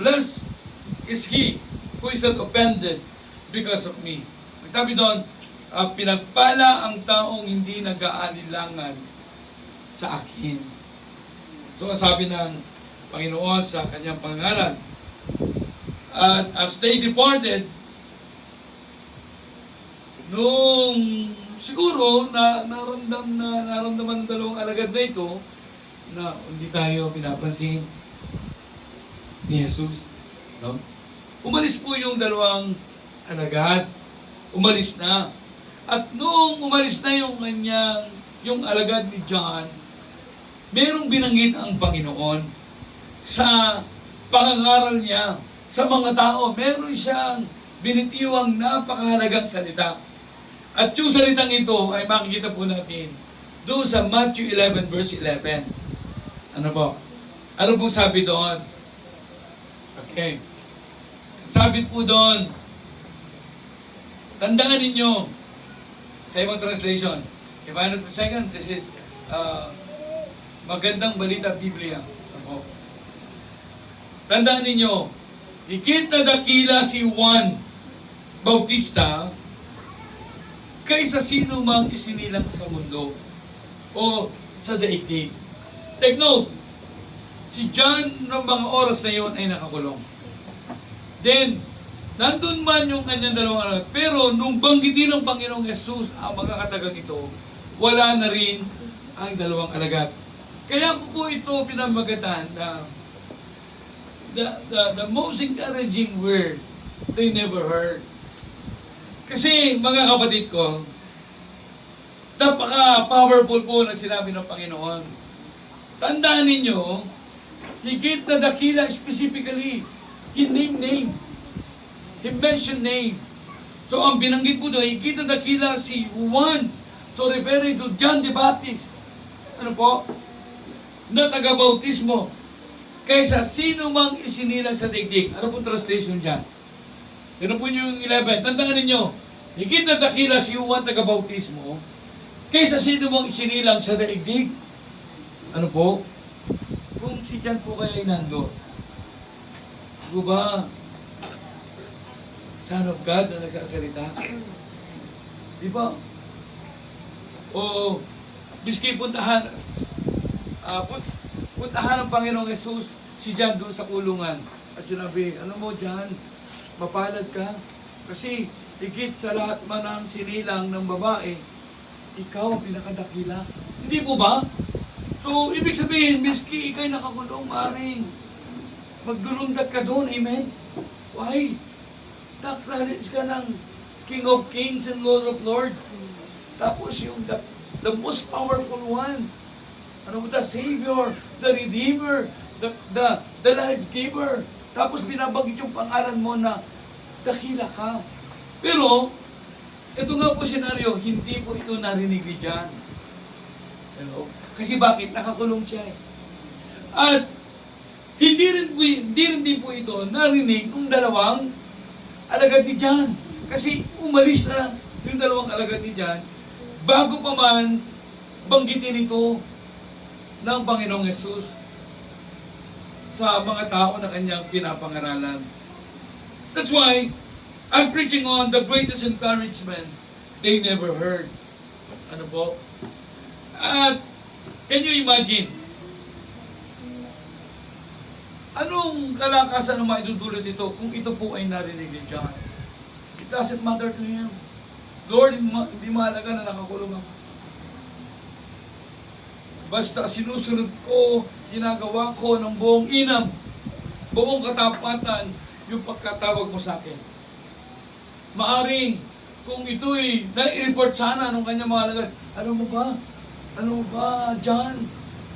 S4: blessed is he who is not offended because of me. Sabi doon, pinagpala ang taong hindi nag-aalilangan sa akin. So, ang sabi ng Panginoon sa kanyang pangalan. At as they departed, nung siguro naramdaman ng dalawang alagad na ito, na hindi tayo pinapansin ni Jesus. No? Umalis po yung dalawang alagad. Umalis na. At nung umalis na yung alagad ni John, merong binanggit ang Panginoon sa pangangaral niya sa mga tao. Meron siyang binitiwang napakahalagang salita. At yung salitang ito ay makikita po natin doon sa Matthew 11 verse 11. Ano po? Ano po sabi doon? Okay. Sabi po doon, tandaan ninyo, sa ibang translation, if I not second, this is Magandang Balita Biblia. Ako. Tandaan ninyo, higit na dakila si Juan Bautista kaysa sino mang isinilang sa mundo o sa daigdig. Take note, si John ng mga oras na yon ay nakakulong. Then, nandun man yung kanyang dalawang anak. Pero nung banggitin ng Panginoong Yesus ang mga katagang ito, wala na rin ang dalawang alagad. Kaya ko po ito pinamagatan na the most encouraging word they never heard. Kasi mga kapatid ko, napaka-powerful po na sinabi ng Panginoon. Tandaan ninyo, higit na dakila specifically, he named name. He mentioned name. So ang binanggit po doon, higit na dakila si Juan. So referring to John the Baptist. Ano po? Na taga-bautismo. Kaysa sino mang isinilang sa daigdig. Ano po translation dyan? Ano po yung 11? Tandaan ninyo, higit na dakila si Juan taga-bautismo, kaysa sino mang isinilang sa daigdig. Ano po? Kung si John po kaya ay nando, di ba? Son of God na nagsasalita. Di ba? O, biski puntahan ng Panginoong Yesus si John doon sa kulungan. At sinabi, ano mo John, mapalad ka. Kasi higit sa lahat man ang sinilang ng babae, ikaw ang pinakadakila. Hindi po ba? So, ibig sabihin, miski ikay nakakulong, maaaring magdulundag ka doon. Amen? Why? Acknowledge ka ng King of Kings and Lord of Lords. Tapos yung the most powerful one. Ano ba? The Savior, the Redeemer, the life giver. Tapos binabanggit yung pangalan mo na dakila ka. Pero, ito nga po senaryo, hindi po ito narinig ni John. Hello? Kasi bakit? Nakakulong siya. At Hindi rin din po ito narinig ng dalawang alagad ni John. Kasi umalis na yung dalawang alagad ni John bago pa man banggitin ito ng Panginoong Yesus sa mga tao na kanyang pinapangaralan. That's why I'm preaching on the greatest encouragement they never heard. Ano po? At can you imagine? Anong kalakasan ang maidudulot ito kung ito po ay narinig ni John? It doesn't matter to him. Lord, hindi mahalaga na nakakulong ako. Basta sinusunod ko, ginagawa ko ng buong inam, buong katapatan, yung pagkatawag mo sa akin. Maaring, kung ito'y nai-report sana nung kanyang mga alagad, ano mo ba, John?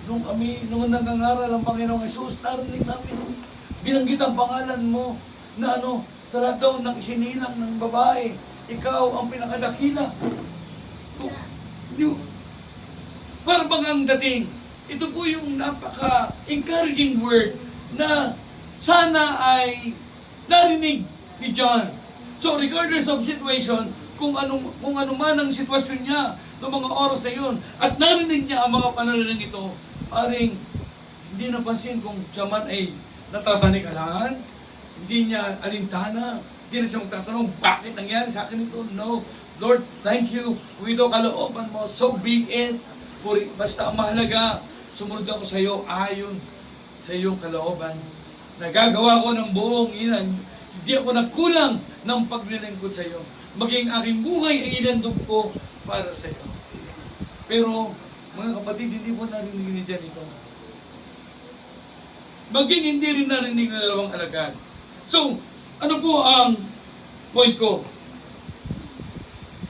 S4: Nung nangangaral ang Panginoong Yesus, narinig namin, binanggit ang pangalan mo, na sa lahat daw ng isinilang ng babae, ikaw ang pinakadakila. Parang ang dating, ito po yung napaka-encouraging word na sana ay narinig ni John. So regardless of situation, kung ano man ang sitwasyon niya noong mga oras na yun, at narinig niya ang mga panalalang ito, paring hindi napansin kung siya man ay natatanikalaan, hindi niya alintana, hindi na siya magtatanong, bakit nangyari sa akin ito? No. Lord, thank you. Kung ito kalooban mo, so be it. Basta ang mahalaga, sumunod ako sa iyo ayon sa iyong kalooban. Nagagawa ko ng buong inan. Hindi ako nagkulang ng paglilingkod sa iyo. Maging aking buhay ay inandog ko para sa iyo. Pero, mga kapatid, hindi po narinig ni John ito. Maging hindi rin narinig ng dalawang alagad. So, ano po ang point ko?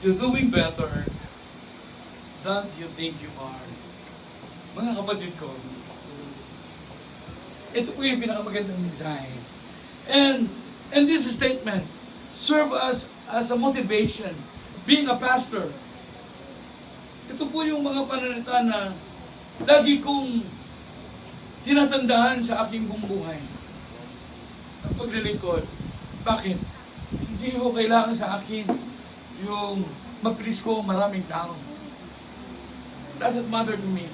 S4: You're doing better than you think you are. Mga kapatid ko, ito po yung pinakamagandang mensahe. And this statement serve us as a motivation. Being a pastor, ito po yung mga pananalita na lagi kong tinatandaan sa aking buong buhay. Ang paglilingkod. Bakit? Hindi ko kailangan sa akin yung mag-please ko maraming tao. Doesn't matter to me.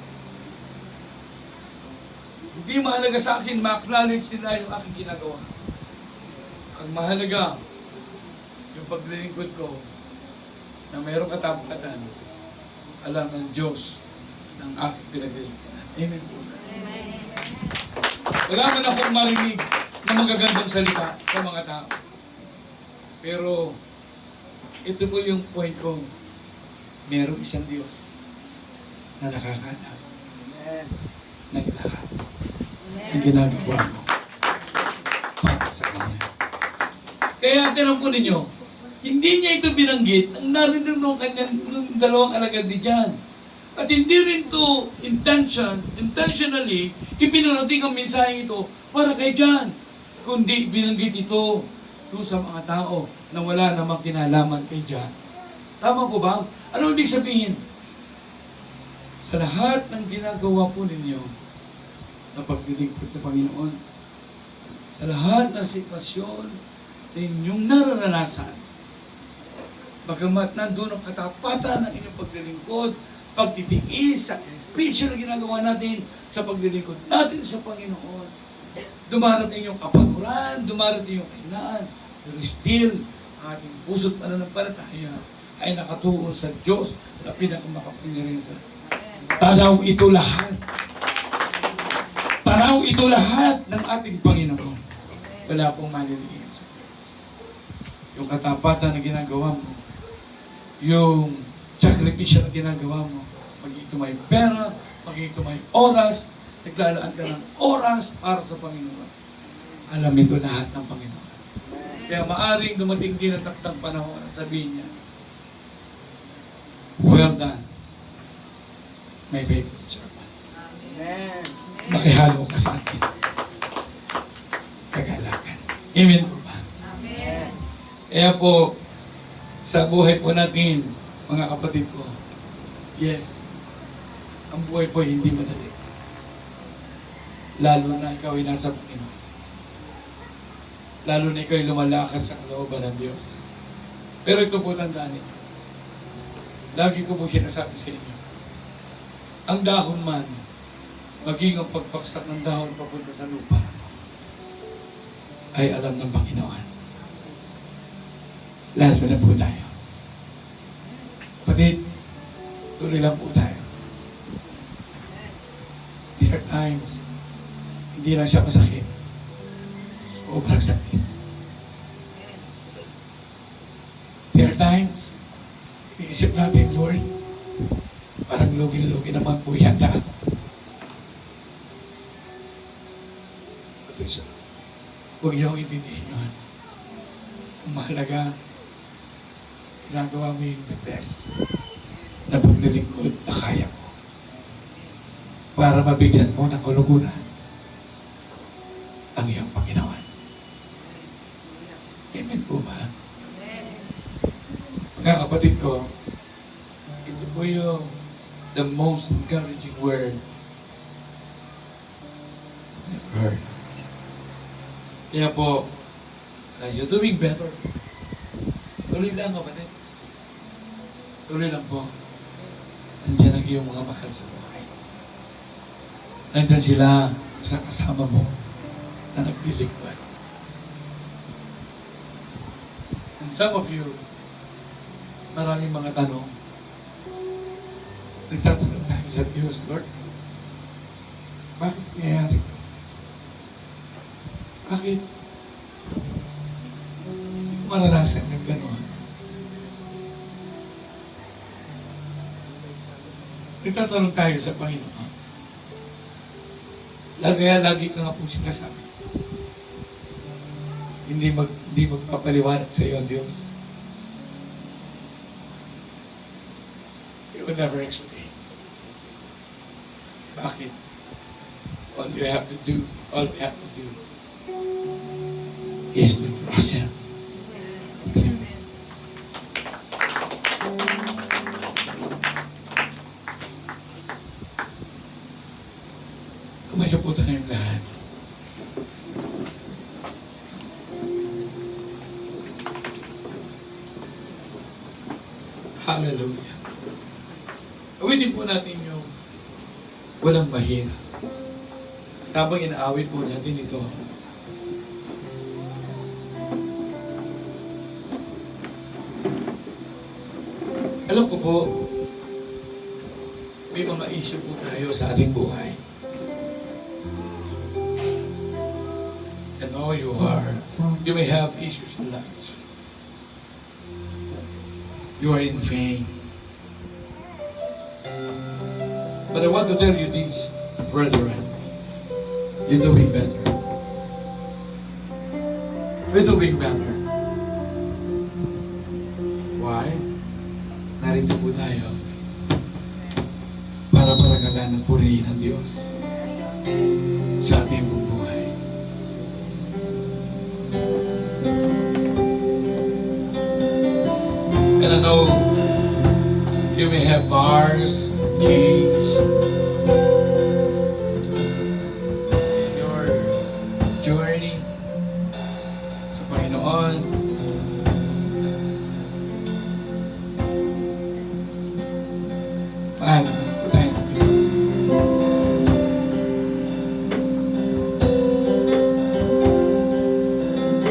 S4: Hindi mahalaga sa akin ma-acknowledge nila yung aking ginagawa. Ang mahalaga, yung paglilingkod ko na mayroong katapatan, alam ng Diyos ng aking pinaglilingkod. Amen po. Wala man akong marinig na magagandang salita sa mga tao. Pero, ito po yung point ko. Merong isang Diyos na nakakalam ng lahat ng ginagawa mo para sa Kanya. Kaya tinan po ninyo, hindi niya ito binanggit ang narinig ng dalawang alagad ni John. At hindi rin ito intentionally ipinarating ang mensahe ito para kay John, kundi binanggit ito sa mga tao na wala namang kinalaman kay John. Tama po ba? Ano ibig sabihin? Sa lahat ng ginagawa po ninyo na paglilingkod sa Panginoon, sa lahat ng sitwasyon na inyong nararanasan, bagamat nandun ang katapatan ng inyong paglilingkod, pagtitiis, sakripisyo na ginagawa natin sa paglilingkod natin sa Panginoon, dumarating yung kapaguran, dumarating yung kahinaan, pero still, ating puso't pananampalataya ay nakatuon sa Diyos na pinakamakapangyarihan sa tanaw ito lahat. Tanaw ito lahat ng ating Panginoon. Wala pong maliliit sa Diyos. Yung katapatan na ginagawa mo, yung sakripisyo na ginagawa mo, maging ito may pera, maging ito may oras, naglalaan ka ng oras para sa Panginoon. Alam ito lahat ng Panginoon. Kaya maaring dumating din ang taktang panahon at sabihin niya, well done, my faithful servant.
S1: Amen.
S4: Nakihalo ka sa akin. Kagalakan. Amen po ba?
S1: Amen.
S4: Kaya po, sa buhay po natin, mga kapatid ko, yes, ang buhay po hindi madali. lalo na ikaw ay nasa Panginoon. Lalo na ikaw ay lumalakas sa kalooban ng Diyos. Pero ito po tandaan ninyo. Lagi ko po sinasabi sa inyo, ang dahon man, maging ang pagpaksak ng dahon papunta sa lupa, ay alam ng Panginoon. Lalo na po tayo. Kapatid, tuloy lang po tayo. There are times, hindi lang siya masakit. Sobrang sakit. There are times, iisip natin, Lord, parang lugi-lugi naman po yata. Huwag niyong intindihin yun. Ang mahalaga, ginagawa mo yung the best na paglilingkod na kaya mo para mabigyan mo ng kaluguran ang iyong Panginoon. Amen po ba? Mga kapatid ko, ito po yung the most encouraging word I've heard. Kaya po, you're doing better. Tuloy lang, kapatid. Tuloy lang po. Nandiyan ang iyong mga mahal sa buhay. Nandiyan sila sa kasama mo na naglilingkod. And some of you, maraming mga tanong. Nagtatanong tayo sa Diyos, Lord, bakit nangyayari? Bakit? Hindi ko maranasan ng gano'n. Nagtatanong tayo sa Panginoon. Kaya lagi ka nga po sinasabi. Hindi magpapaliwanag sa iyo ang Diyos. He will never explain. Bakit? All we have to do is to trust Him. Kumayo po tayong lahat. Hallelujah. Awitin po natin yung walang mahirap. Habang inaawit po natin ito, alam ko po, may mga issue po tayo sa ating buhay. And all you may have issues in life. You are in pain. But I want to tell you this, brethren, you're doing better. We're doing better. Why? Narito po tayo para palagalan at purihin ang Diyos sa ating buhay. And I know you may have bars, gates in your journey sa Panginoon. Paalam po tayo ng Diyos.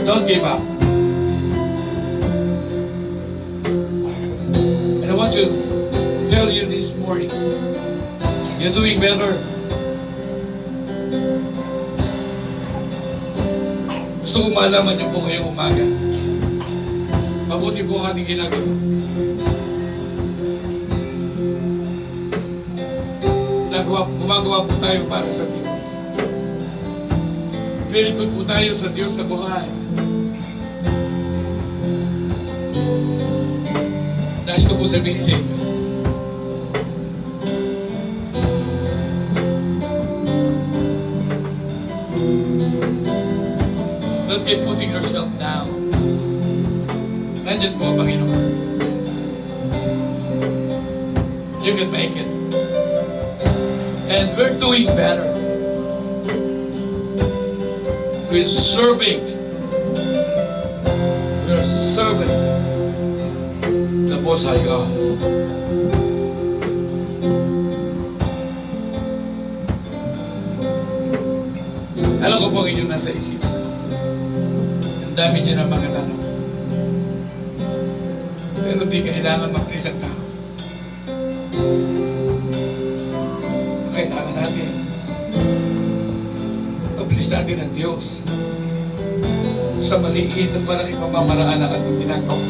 S4: Don't give up. And I want to tell you this morning, you're doing better. Gusto ko malaman niyo po ngayong umaga. Mabuti po ang ating ginagawa. Gumagawa po tayo para sa Diyos. Pilikod po tayo sa Diyos na buhay. Nais ko po sabihin sa inyo, don't be putting yourself down. Nandyan po ang Panginoon. You can make it. And we're doing better. We're serving. We're serving the Most High God. Alam ko po ang inyong nasa isip. Ang dami niyo ng mga tanong. Pero di kailangan mag-please ang tao. Kailangan natin mag-please natin ang Diyos sa maliit at malaking pamamaraan ng ating ginagawa.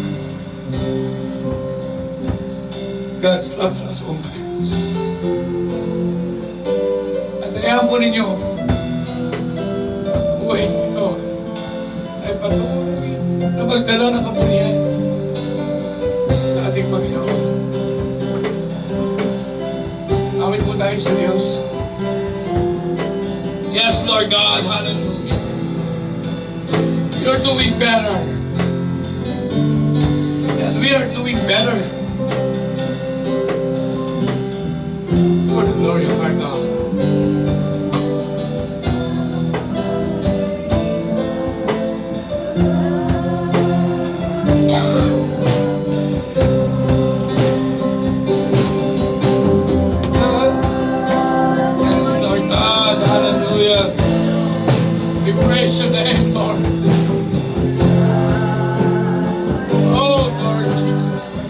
S4: God loves us so much. At ayahan po ninyo, buhay ito ay patuloy na magdala ng kapurihan sa ating Panginoon. Awit po tayo sa Diyos. Yes, Lord God, hallelujah. You're doing better. And we are doing better for the glory of our God. Yes, Lord God, hallelujah. We praise your name, Lord. Oh, Lord Jesus Christ.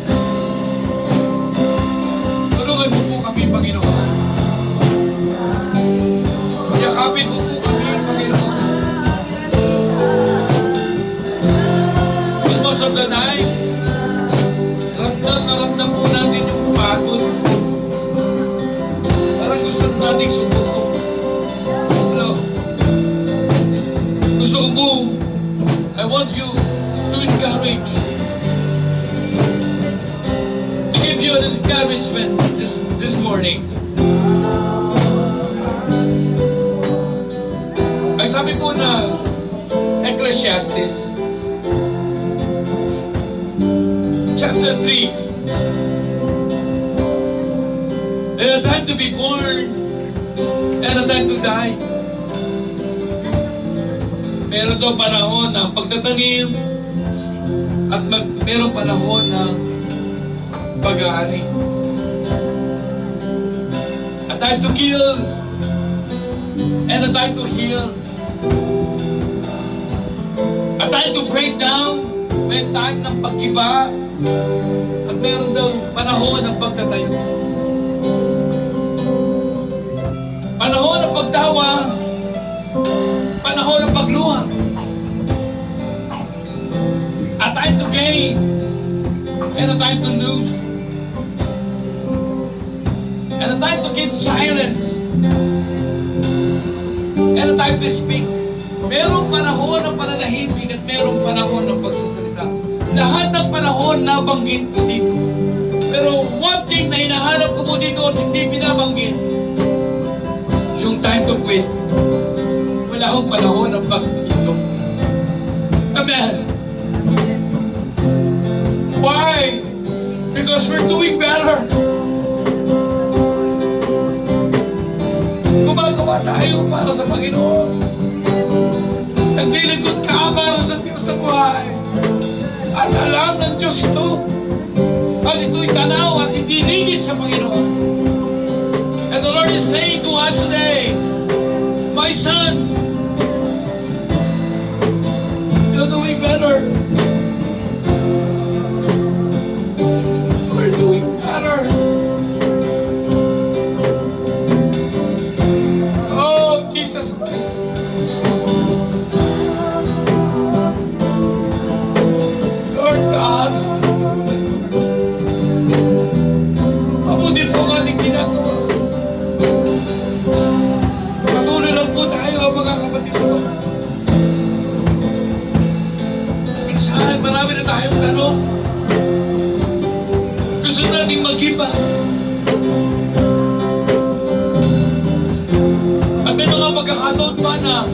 S4: Tulungan mo po kami, Panginoon. Yakapin mo po kami, Panginoon. Most of the time, ramdam na ramdam po natin yung pagod. Parang gusto natin subuko. Hello? Gusto ko po, I want you to encourage. To give you an encouragement this morning. Ay sabi po na Ecclesiastes chapter 3. There's a time to be born and a time to die. Meron daw panahon ng pagtatanim at merong panahon ng pag-aani. A time to kill and a time to heal. A time to break down, may time ng pagkiba, at meron daw panahon ng pagtatayo. Panahon ng pagtawa, panahon ng pagluha. A time to gain and a time to lose. And a time to keep silence and a time to speak. Merong panahon ng pananahimik at merong panahon ng pagsasalita. Lahat ng panahon nabanggit ko dito. Pero one thing na hinahanap ko po dito at hindi binabanggit, yung time to quit. Wala akong panahon ng pag-ito. Amen. Why? Because we're doing better. Gumagawa tayo para sa Panginoon. Naglilingkod ka para sa Diyos sa buhay. At alam ng Diyos ito. At ito'y tanaw at hindi lingid sa Panginoon. And the Lord is saying to us today, my son, you're doing better. We're doing better. Oh, Jesus Christ. Lord God, mabuti po ang ating ginagawa. Patuloy lang po tayo, mga kapatid ko. Minsan, marami na tayong tanong. Gusto nating mag-iba. At may mga pagkakataon pa na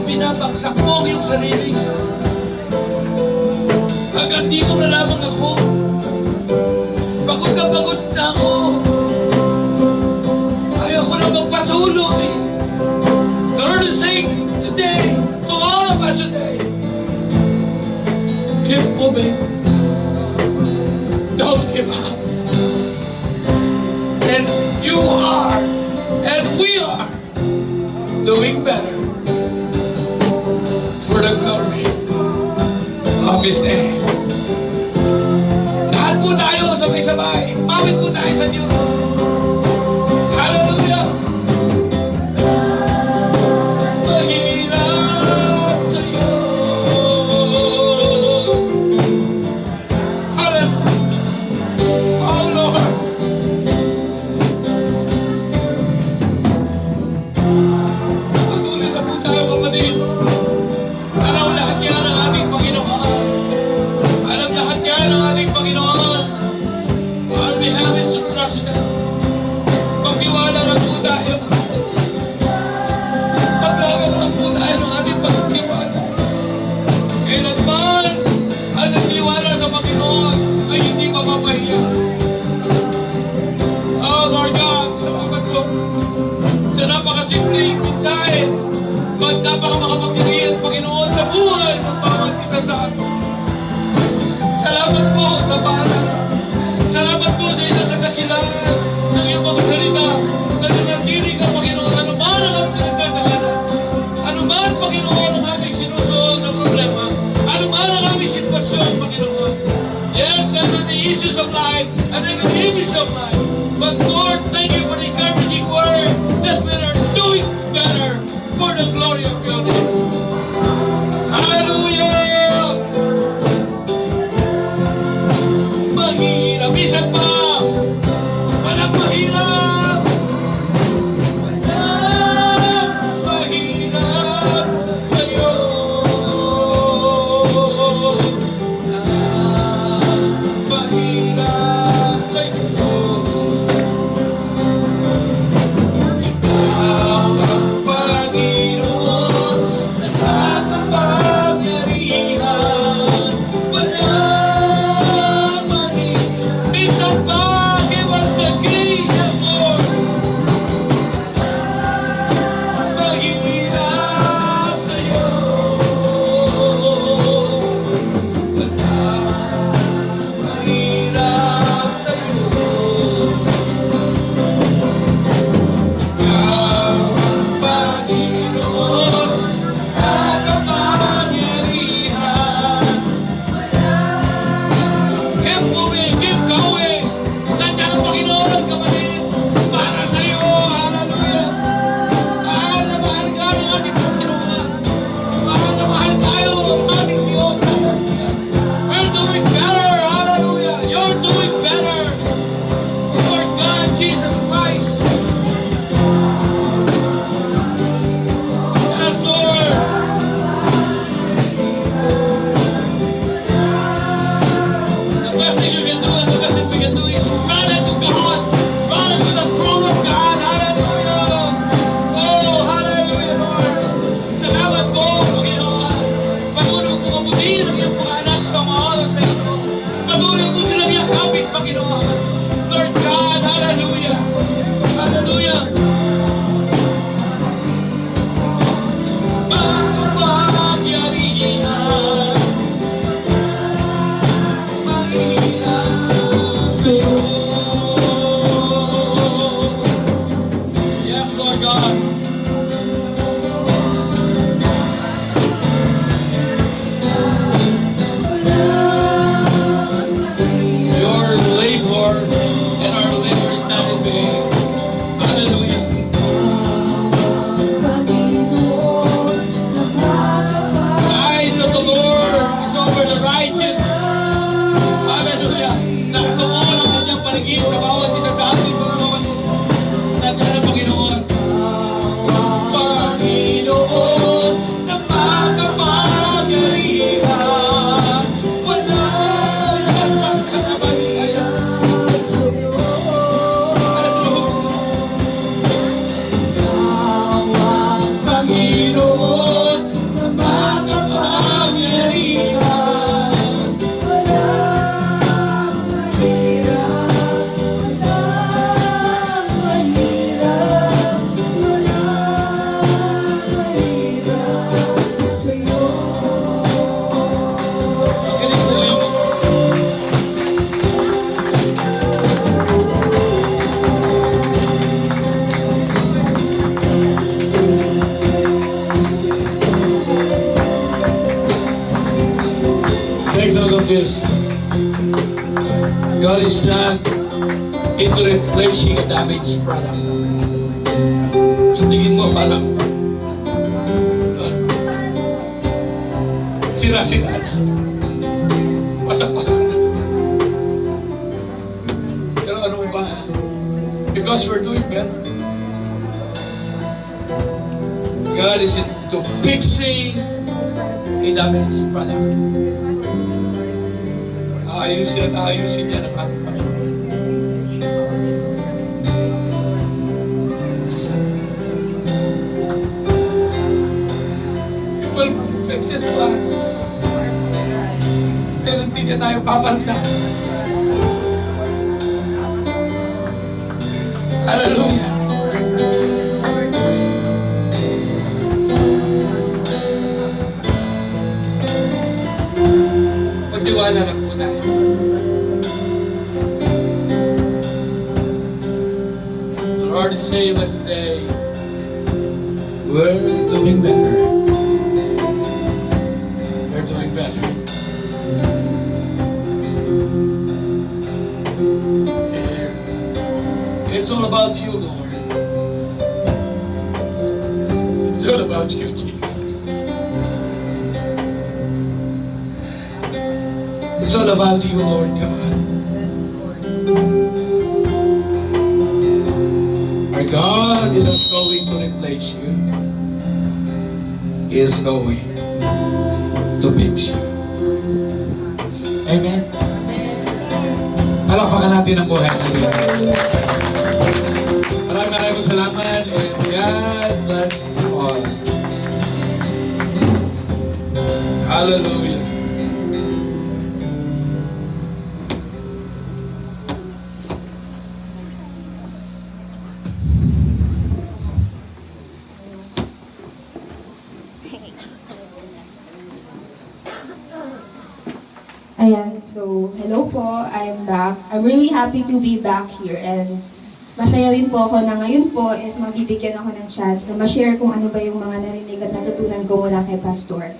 S4: pinapaksak mo ang iyong sarili. Hanggang dito na lamang ako. Pagod na ako. Ayaw ko na magpatuloy. The Lord is saying today to all Lahat po tayo sabay-sabay. Mawit po tayo sa Diyos. Hallelujah! Mahirap sa'yo. Hallelujah! Oh Lord! Patuloy na po tayo, kapatid. Alam lahat yan ang ating Panginoon. Alam lahat yan ang ating Panginoon. All we have is to trust Him. Magtiwala na po tayo. Paglagan na po tayo ng ating pagtiwala. Kailanman ang nagtiwala sa Panginoon ay hindi mapapahiya. Oh Lord God, salamat po sa napakasimpleng mensahe. Ba't napakamakapagbigyan, Panginoon, sa buhay ng bawat isa sa atin. Salamat po sa bala. Salamat po sa isang kadakilan ng iyong mga salita. Nananatili ka, Panginoon, ano man ang aming pinagdadaanan. Ano man, Panginoon, ang aming sinusunod na problema. Ano man ang aming sitwasyon, Panginoon. Yes, there are the issues of life and there are the issues of life. But Lord, thank you for the encouraging word that we are doing better for the glory of your name. Hallelujah! Mahirap, isang pa! Walang mahirap! Walang mahirap sa'yo! Walang mahirap sa'yo! Ikaw ang Panginoon na nakapangyarihan. Walang mahirap. Minsan pa this. God is not into replacing a damaged product. Sa tingin mo, parang sira-sira na. Wasak-wasak na. Pero ano ba? Because we're doing better. God is into fixing a damaged product. Ayusin at ayusin niya ng ating Panginoon. He will fix His plans. Pero hindi niya tayo papalitan. Hallelujah. Magtiwala lang po tayo. The Lord is saying us today, we're doing better. We're doing better. It's all about you, Lord. It's all about you, Jesus. It's all about you, Lord God. Our God is not going to replace you. He is going to fix you. Amen. Palakpakan natin ang buhay natin. Maraming salamat and God bless you all. Hallelujah.
S5: Ayan, so hello po, I'm back. I'm really happy to be back here and masaya rin po ako na ngayon po is magbibigyan ako ng chance na ma-share kung ano ba yung mga narinig at natutunan ko mula kay Pastor.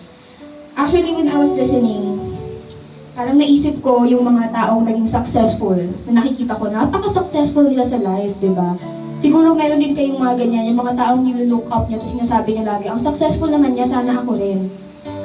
S5: Actually, when I was listening, parang naisip ko yung mga taong naging successful na nakikita ko, napaka-successful nila sa life, di ba? Siguro meron din kayong mga ganyan, yung mga taong nilo-look up nyo, tapos sinasabi nyo lagi, ang successful naman niya, sana ako rin.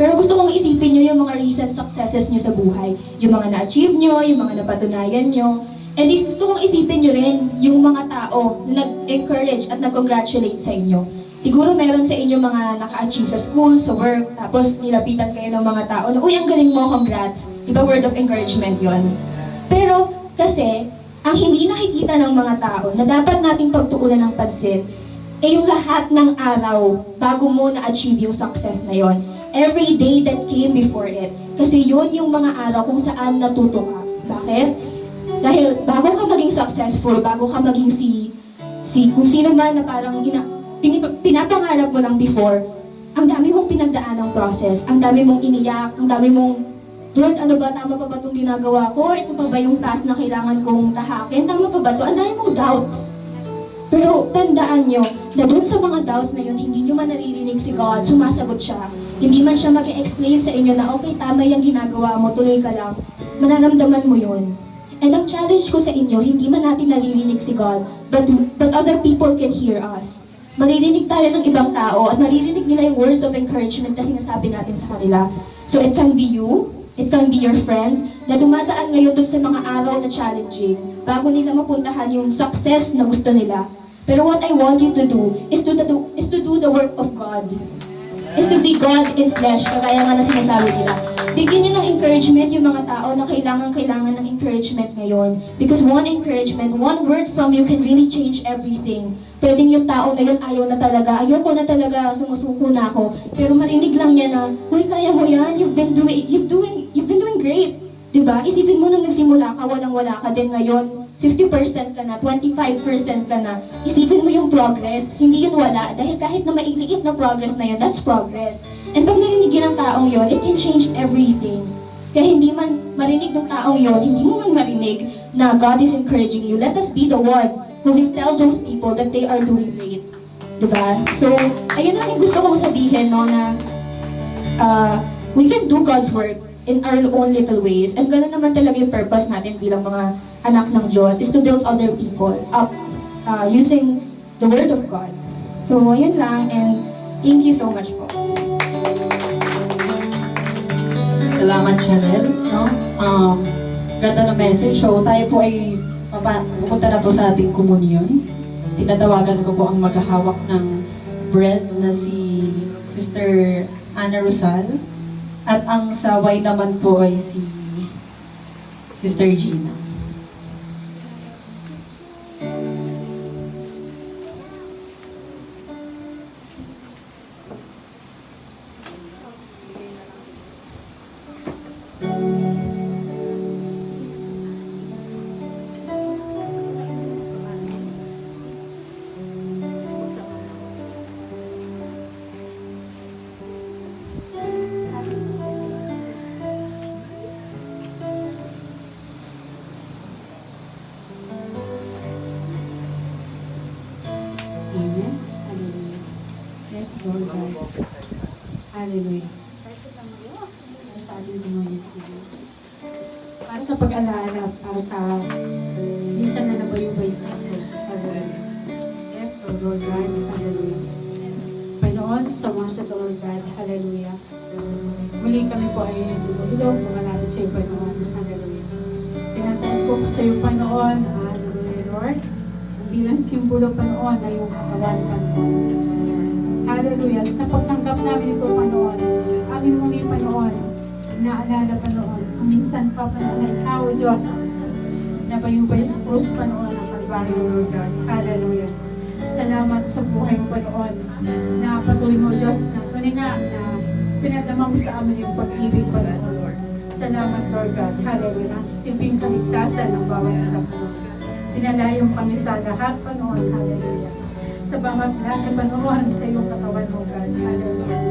S5: Pero gusto kong isipin nyo yung mga recent successes nyo sa buhay. Yung mga na-achieve nyo, yung mga napatunayan nyo. And gusto kong isipin nyo rin yung mga tao na nag-encourage at nag-congratulate sa inyo. Siguro meron sa inyo mga naka-achieve sa school, sa work, tapos nilapitan kayo ng mga tao na, uy, ang galing mo, congrats. Diba word of encouragement yon? Pero kasi, ang hindi nakikita ng mga tao na dapat nating pagtuunan ng pansin, yung lahat ng araw bago mo na-achieve yung success na yon. Every day that came before it. Kasi yun yung mga araw kung saan natuto ka. Bakit? Dahil bago ka maging successful, bago ka maging kung sino man na parang pinapangarap mo lang before, ang dami mong pinagdaan ng process, ang dami mong iniyak, ang dami mong, Lord, ano ba, tama pa ba itong ginagawa ko? Ito pa ba yung path na kailangan kong tahakin? Tama pa ba ito? Ang dami mong doubts. Pero tandaan nyo, na dun sa mga doubts na yun, hindi nyo man naririnig si God, sumasagot siya. Hindi man siya mag-explain sa inyo na, okay, tama yung ginagawa mo, tuloy ka lang. Manaramdaman mo yun. And ang challenge ko sa inyo, hindi man natin naririnig si God, but other people can hear us. Maririnig tayo ng ibang tao at maririnig nila yung words of encouragement na sinasabi natin sa kanila. So it can be you, it can be your friend, na dumadaan ngayon dun sa mga araw na challenging, bago nila mapuntahan yung success na gusto nila. Pero what I want you to do is to do the work of God. Is to be God in flesh, kagaya nga na sinasabi nila. Bigyan niyo ng encouragement yung mga tao na kailangan ng encouragement ngayon. Because one encouragement, one word from you can really change everything. Pwedeng yung tao na yun ayaw na talaga, ayoko na talaga, sumusuko na ako. Pero marinig lang niya na, uy, kaya mo yan, you've been doing great. Diba? Isipin mo nung nagsimula ka, walang-wala ka din ngayon. 50% ka na, 25% ka na. Isipin mo yung progress, hindi yun wala. Dahil kahit na mailiit na progress na yun, that's progress. And pag narinig ng taong yun, it can change everything. Kaya hindi man marinig ng taong yun, hindi mo man marinig na God is encouraging you. Let us be the one who will tell those people that they are doing great. Diba? So, ayun lang yung gusto kong sabihin, no, na we can do God's work in our own little ways. And gano'n naman talaga yung purpose natin bilang mga anak ng Diyos, is to build other people up using the Word of God. So, yun lang, and thank you so much po.
S6: Salamat, Chanel. No? Ganda ng message. So, tayo po ay pupunta na po sa ating komunyon. Tinatawagan ko po ang maghahawak ng bread na si Sister Ana Rosal. At ang sa wine naman po ay si Sister Gina.
S2: Amen. Hallelujah. Yes, Lord God. Hallelujah. Para sa ating tumawid. Para sa pag-alala, para sa minsan na nabayubay siya sa krus. Hallelujah. Yes, Lord God. Hallelujah. Panoon, sa mga sa Lord God. Hallelujah. Muli kami po ay lumulog, lumalapit sa iyo, Panoon. Hallelujah. Pinataas ko po sa iyo, Panoon. Hallelujah, Lord. Bilang simbolo, Panoon, na yung katawan, Panoon. Hallelujah. Sa pagtanggap namin ito, Panoon, amin muli, Panoon, naalala, Panoon, kuminsan pa, Panoon, na ikaw, Diyos, nabayubay sa krus, Panoon, ang Kalbaryo, Lord God. Hallelujah. Salamat sa buhay mo, Panoon, na patuloy mo, Diyos, na tunay nga, na pinadama mo sa amin yung pag-ibig, Panoon. Salamat, Lord God. Hallelujah. Silbing kaligtasan ng bawat isa, Panoon. Pinalayong kami sa lahat, Panoon. Hallelujah. Sa bawat lahat na Panoon sa iyong katawan mo, God. Hallelujah.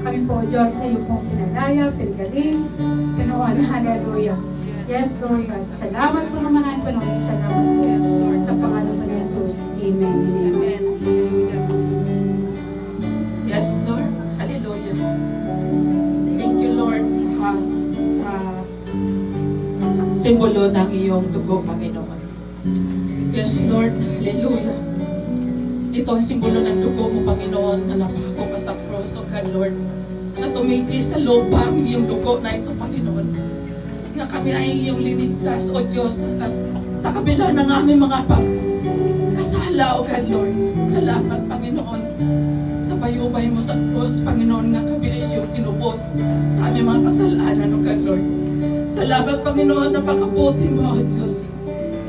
S2: Kami po, Diyos, sa iyong pong pinalaya, pinagaling, Panoon. Hallelujah. Yes, Lord God. Salamat po naman, Panoon. Salamat po. Sa pangalan po ni Jesus. Amen. Amen.
S7: Yes, Lord. Hallelujah. Thank you, Lord, sa simbolo ng iyong dugo, Panginoon. Yes, Lord. Hallelujah. Ito ang simbolo ng dugo mo, Panginoon, na napako ka sa cross, O God, Lord, na tumitis sa lupa ang iyong dugo na ito, Panginoon. Nga kami ay iyong liligtas, O Diyos, at sa kabila ng aming mga pagkasala, O God, Lord. Salamat, Panginoon, sa bayubay mo sa cross, Panginoon, nga kami ay iyong tinubos sa aming mga kasalanan, O God, Lord. Salamat, Panginoon, na pakabuti mo, O Diyos.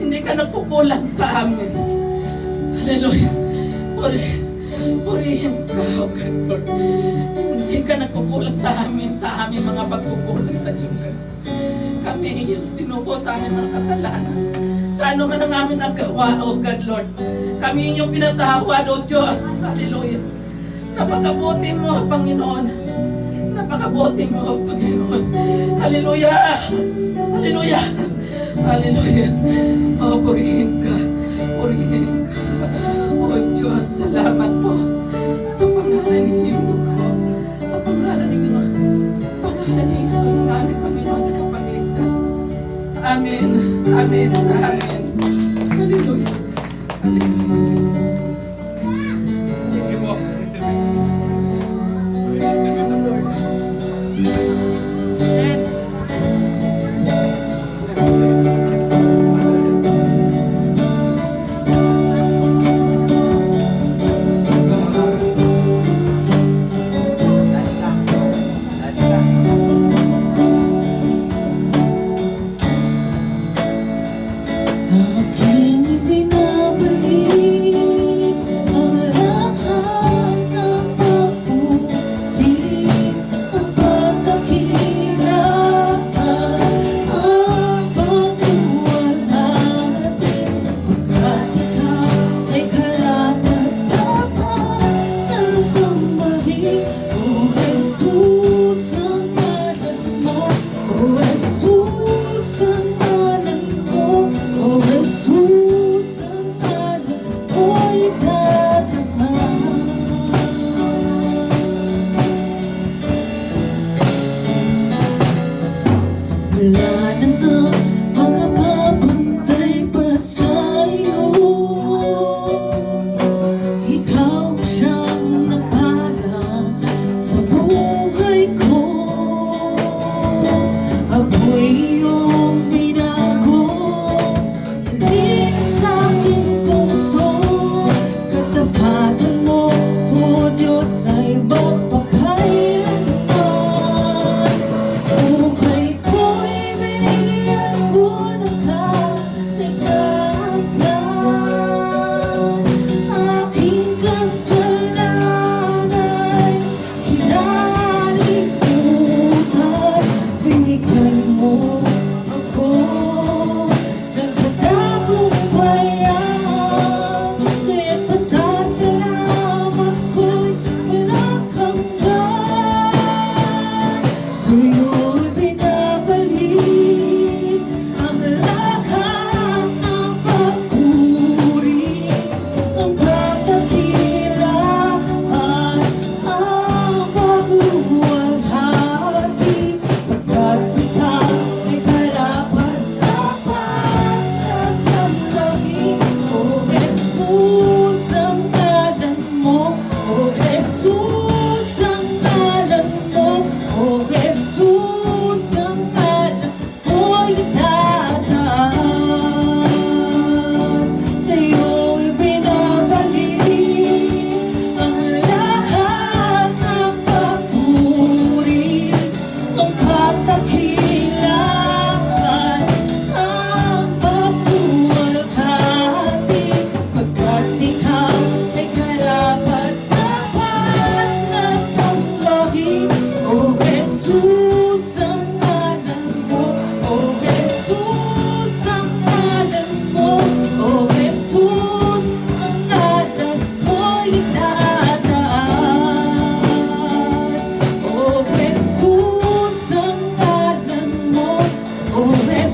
S7: Hindi ka nagkukulang sa amin. Hallelujah. Purihin ka, O God, Lord. Hindi ka nagkukulang sa amin, sa aming mga pagkukulang sa iyo, God. Kami iyong tinubos sa aming mga kasalanan. Sa ano man ang aming nagawa, O God, Lord. Kami iyong pinatawad, O Diyos. Hallelujah. Napakabuti mo, Panginoon. Napakabuti mo, Panginoon. Hallelujah. Hallelujah. Hallelujah. O, purihin ka. Purihin ka. O Diyos, salamat po sa pangalan ni iyong dugo. Sa pangalan ni Jesus, namin, Panginoon, nakapagligtas. Amen. Amen. Amen. Hallelujah. Hallelujah.
S4: Thank you po, Sister Vicky. Praise the name of the Lord.
S6: Aking ibinabalik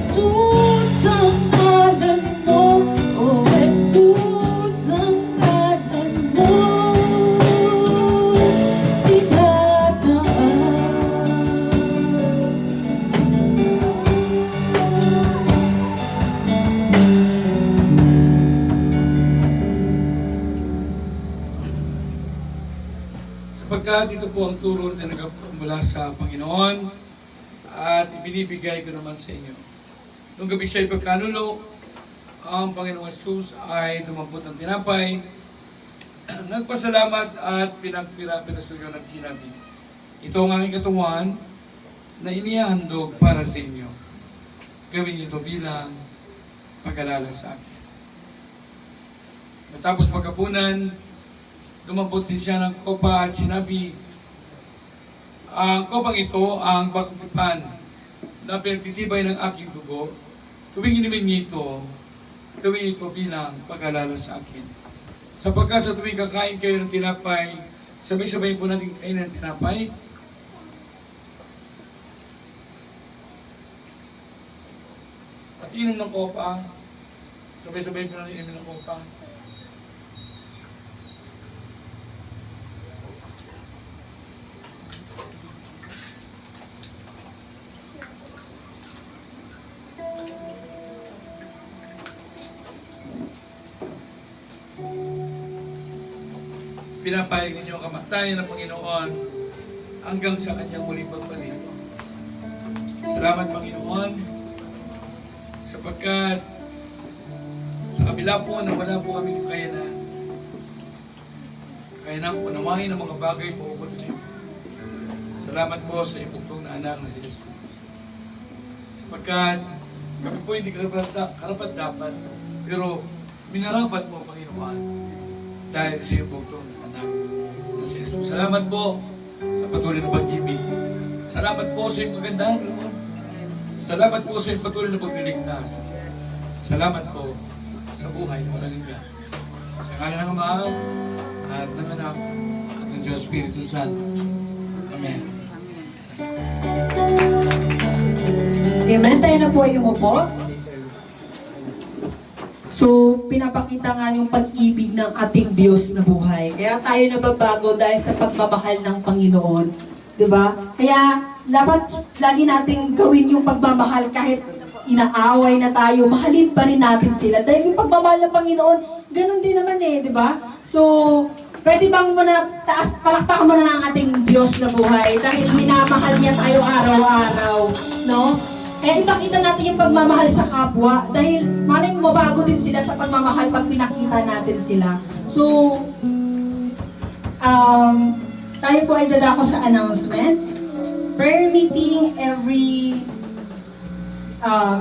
S6: Jesus ang ngalan mo, O Jesus ang ngalan mo, tinataan.
S4: Sapagkat ito po ang turo na mula sa Panginoon at ibinibigay ko naman sa inyo. Noong gabi siya'y pagkanulo, ang Panginoong Jesus ay dumampot ng tinapay, nagpasalamat at pinagpira-pinasuyo at sinabi, ito ang aking katawan na inihahandog para sa inyo. Gawin niyo ito bilang pag-alala sa akin. Matapos magkapunan, dumampot din siya ng kopa at sinabi, ang kopang ito ang bagong na pinagtitibay ng aking dugo. Tuwing inimin niyo ito, gawin niyo ito bilang pag-alala sa akin. Sapagkat sa tuwing kakain kayo ng tinapay, sabay-sabay po natin kain ng tinapay. At inom ng kopa, sabay-sabay po natin inom ng kopa. Pinapayag ninyo ang kamatayan ng Panginoon hanggang sa kanyang muling pagbalik. Salamat, Panginoon, sapagkat sa kabila po na wala po kami kakayanan, kaya na po unawain ang mga bagay po ukol sa iyo. Salamat po sa iyong bugtong na anak na si Jesus. Sapagkat kami po hindi karapat dapat, pero minarapat mo, Panginoon, dahil sa iyong bugtong na anak na si Jesus. Salamat po sa patuloy na pag-ibig. Salamat po sa iyong kagandahan, Lord. Salamat po sa iyong patuloy na pagliligtas. Salamat po sa buhay na walang hanggan. Sa ngalan ng Ama at ng Anak at ng Diyos Espiritu Santo. Amen.
S6: Amen. Tayo na po ay umupo. So, pinapakita nga yung pag-ibig ng ating Diyos na buhay. Kaya tayo nababago dahil sa pagmamahal ng Panginoon. Diba? Kaya, dapat lagi nating gawin yung pagmamahal kahit inaaway na tayo, mahalin pa rin natin sila. Dahil yung pagmamahal ng Panginoon, ganun din naman eh, di ba? So, pwede bang palakpakan mo na ng ating Diyos na buhay dahil minamahal niya tayo araw-araw, no? Kaya ipakita natin yung pagmamahal sa kapwa dahil malay mo mabago din sila sa pagmamahal pag pinakita natin sila. So, tayo po ay dadako sa announcement. Prayer meeting every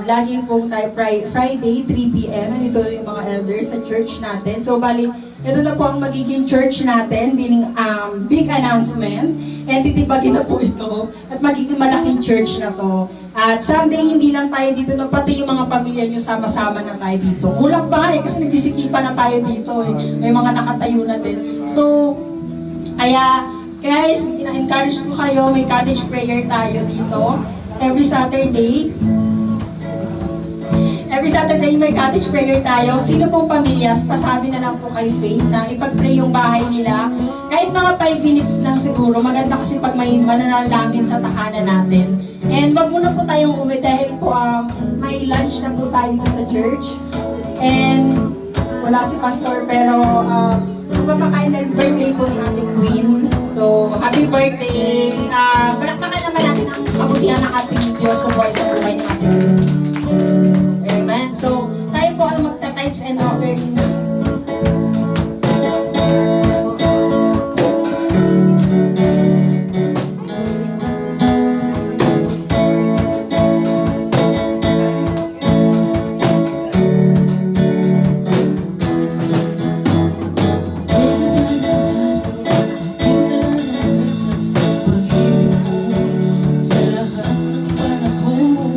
S6: lagi po tayo Friday, 3 p.m. Nandito yung mga elders sa church natin. So, bali, ito na po ang magiging church natin bilang big announcement. And titibagin na po ito. At magiging malaking church na to. At someday, hindi lang tayo dito, no, pati yung mga pamilya nyo, sama-sama na tayo dito. Kulang pa eh, kasi nagsisikipan na tayo dito eh. May mga nakatayo na din. So, kaya, guys, ina-encourage ko kayo, may cottage prayer tayo dito. Every Saturday may cottage prayer tayo. Sino pong pamilya, pasabi na lang po kay Faith na ipag-pray yung bahay nila. Kahit mga 5 minutes lang siguro, maganda kasi pag may mananalangin sa tahanan natin. And wag muna po tayong uwi dahil po may lunch na po tayo dito sa church. And wala si Pastor pero magpapakain na birthday po ng ating Queen. So, happy birthday! Palakpakan naman natin ang kabutihan ng ating Diyos sa buhay sa buhay ng ating Amen. So, tayo po ang magta-tithes and offerings.
S3: Sa lahat ng panahon,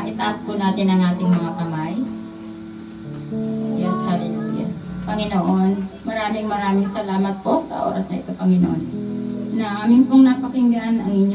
S8: itaas po natin ang ating mga kamay. Yes, hallelujah. Panginoon, maraming salamat po sa oras na ito, Panginoon, na aming pong napakinggan ang inyong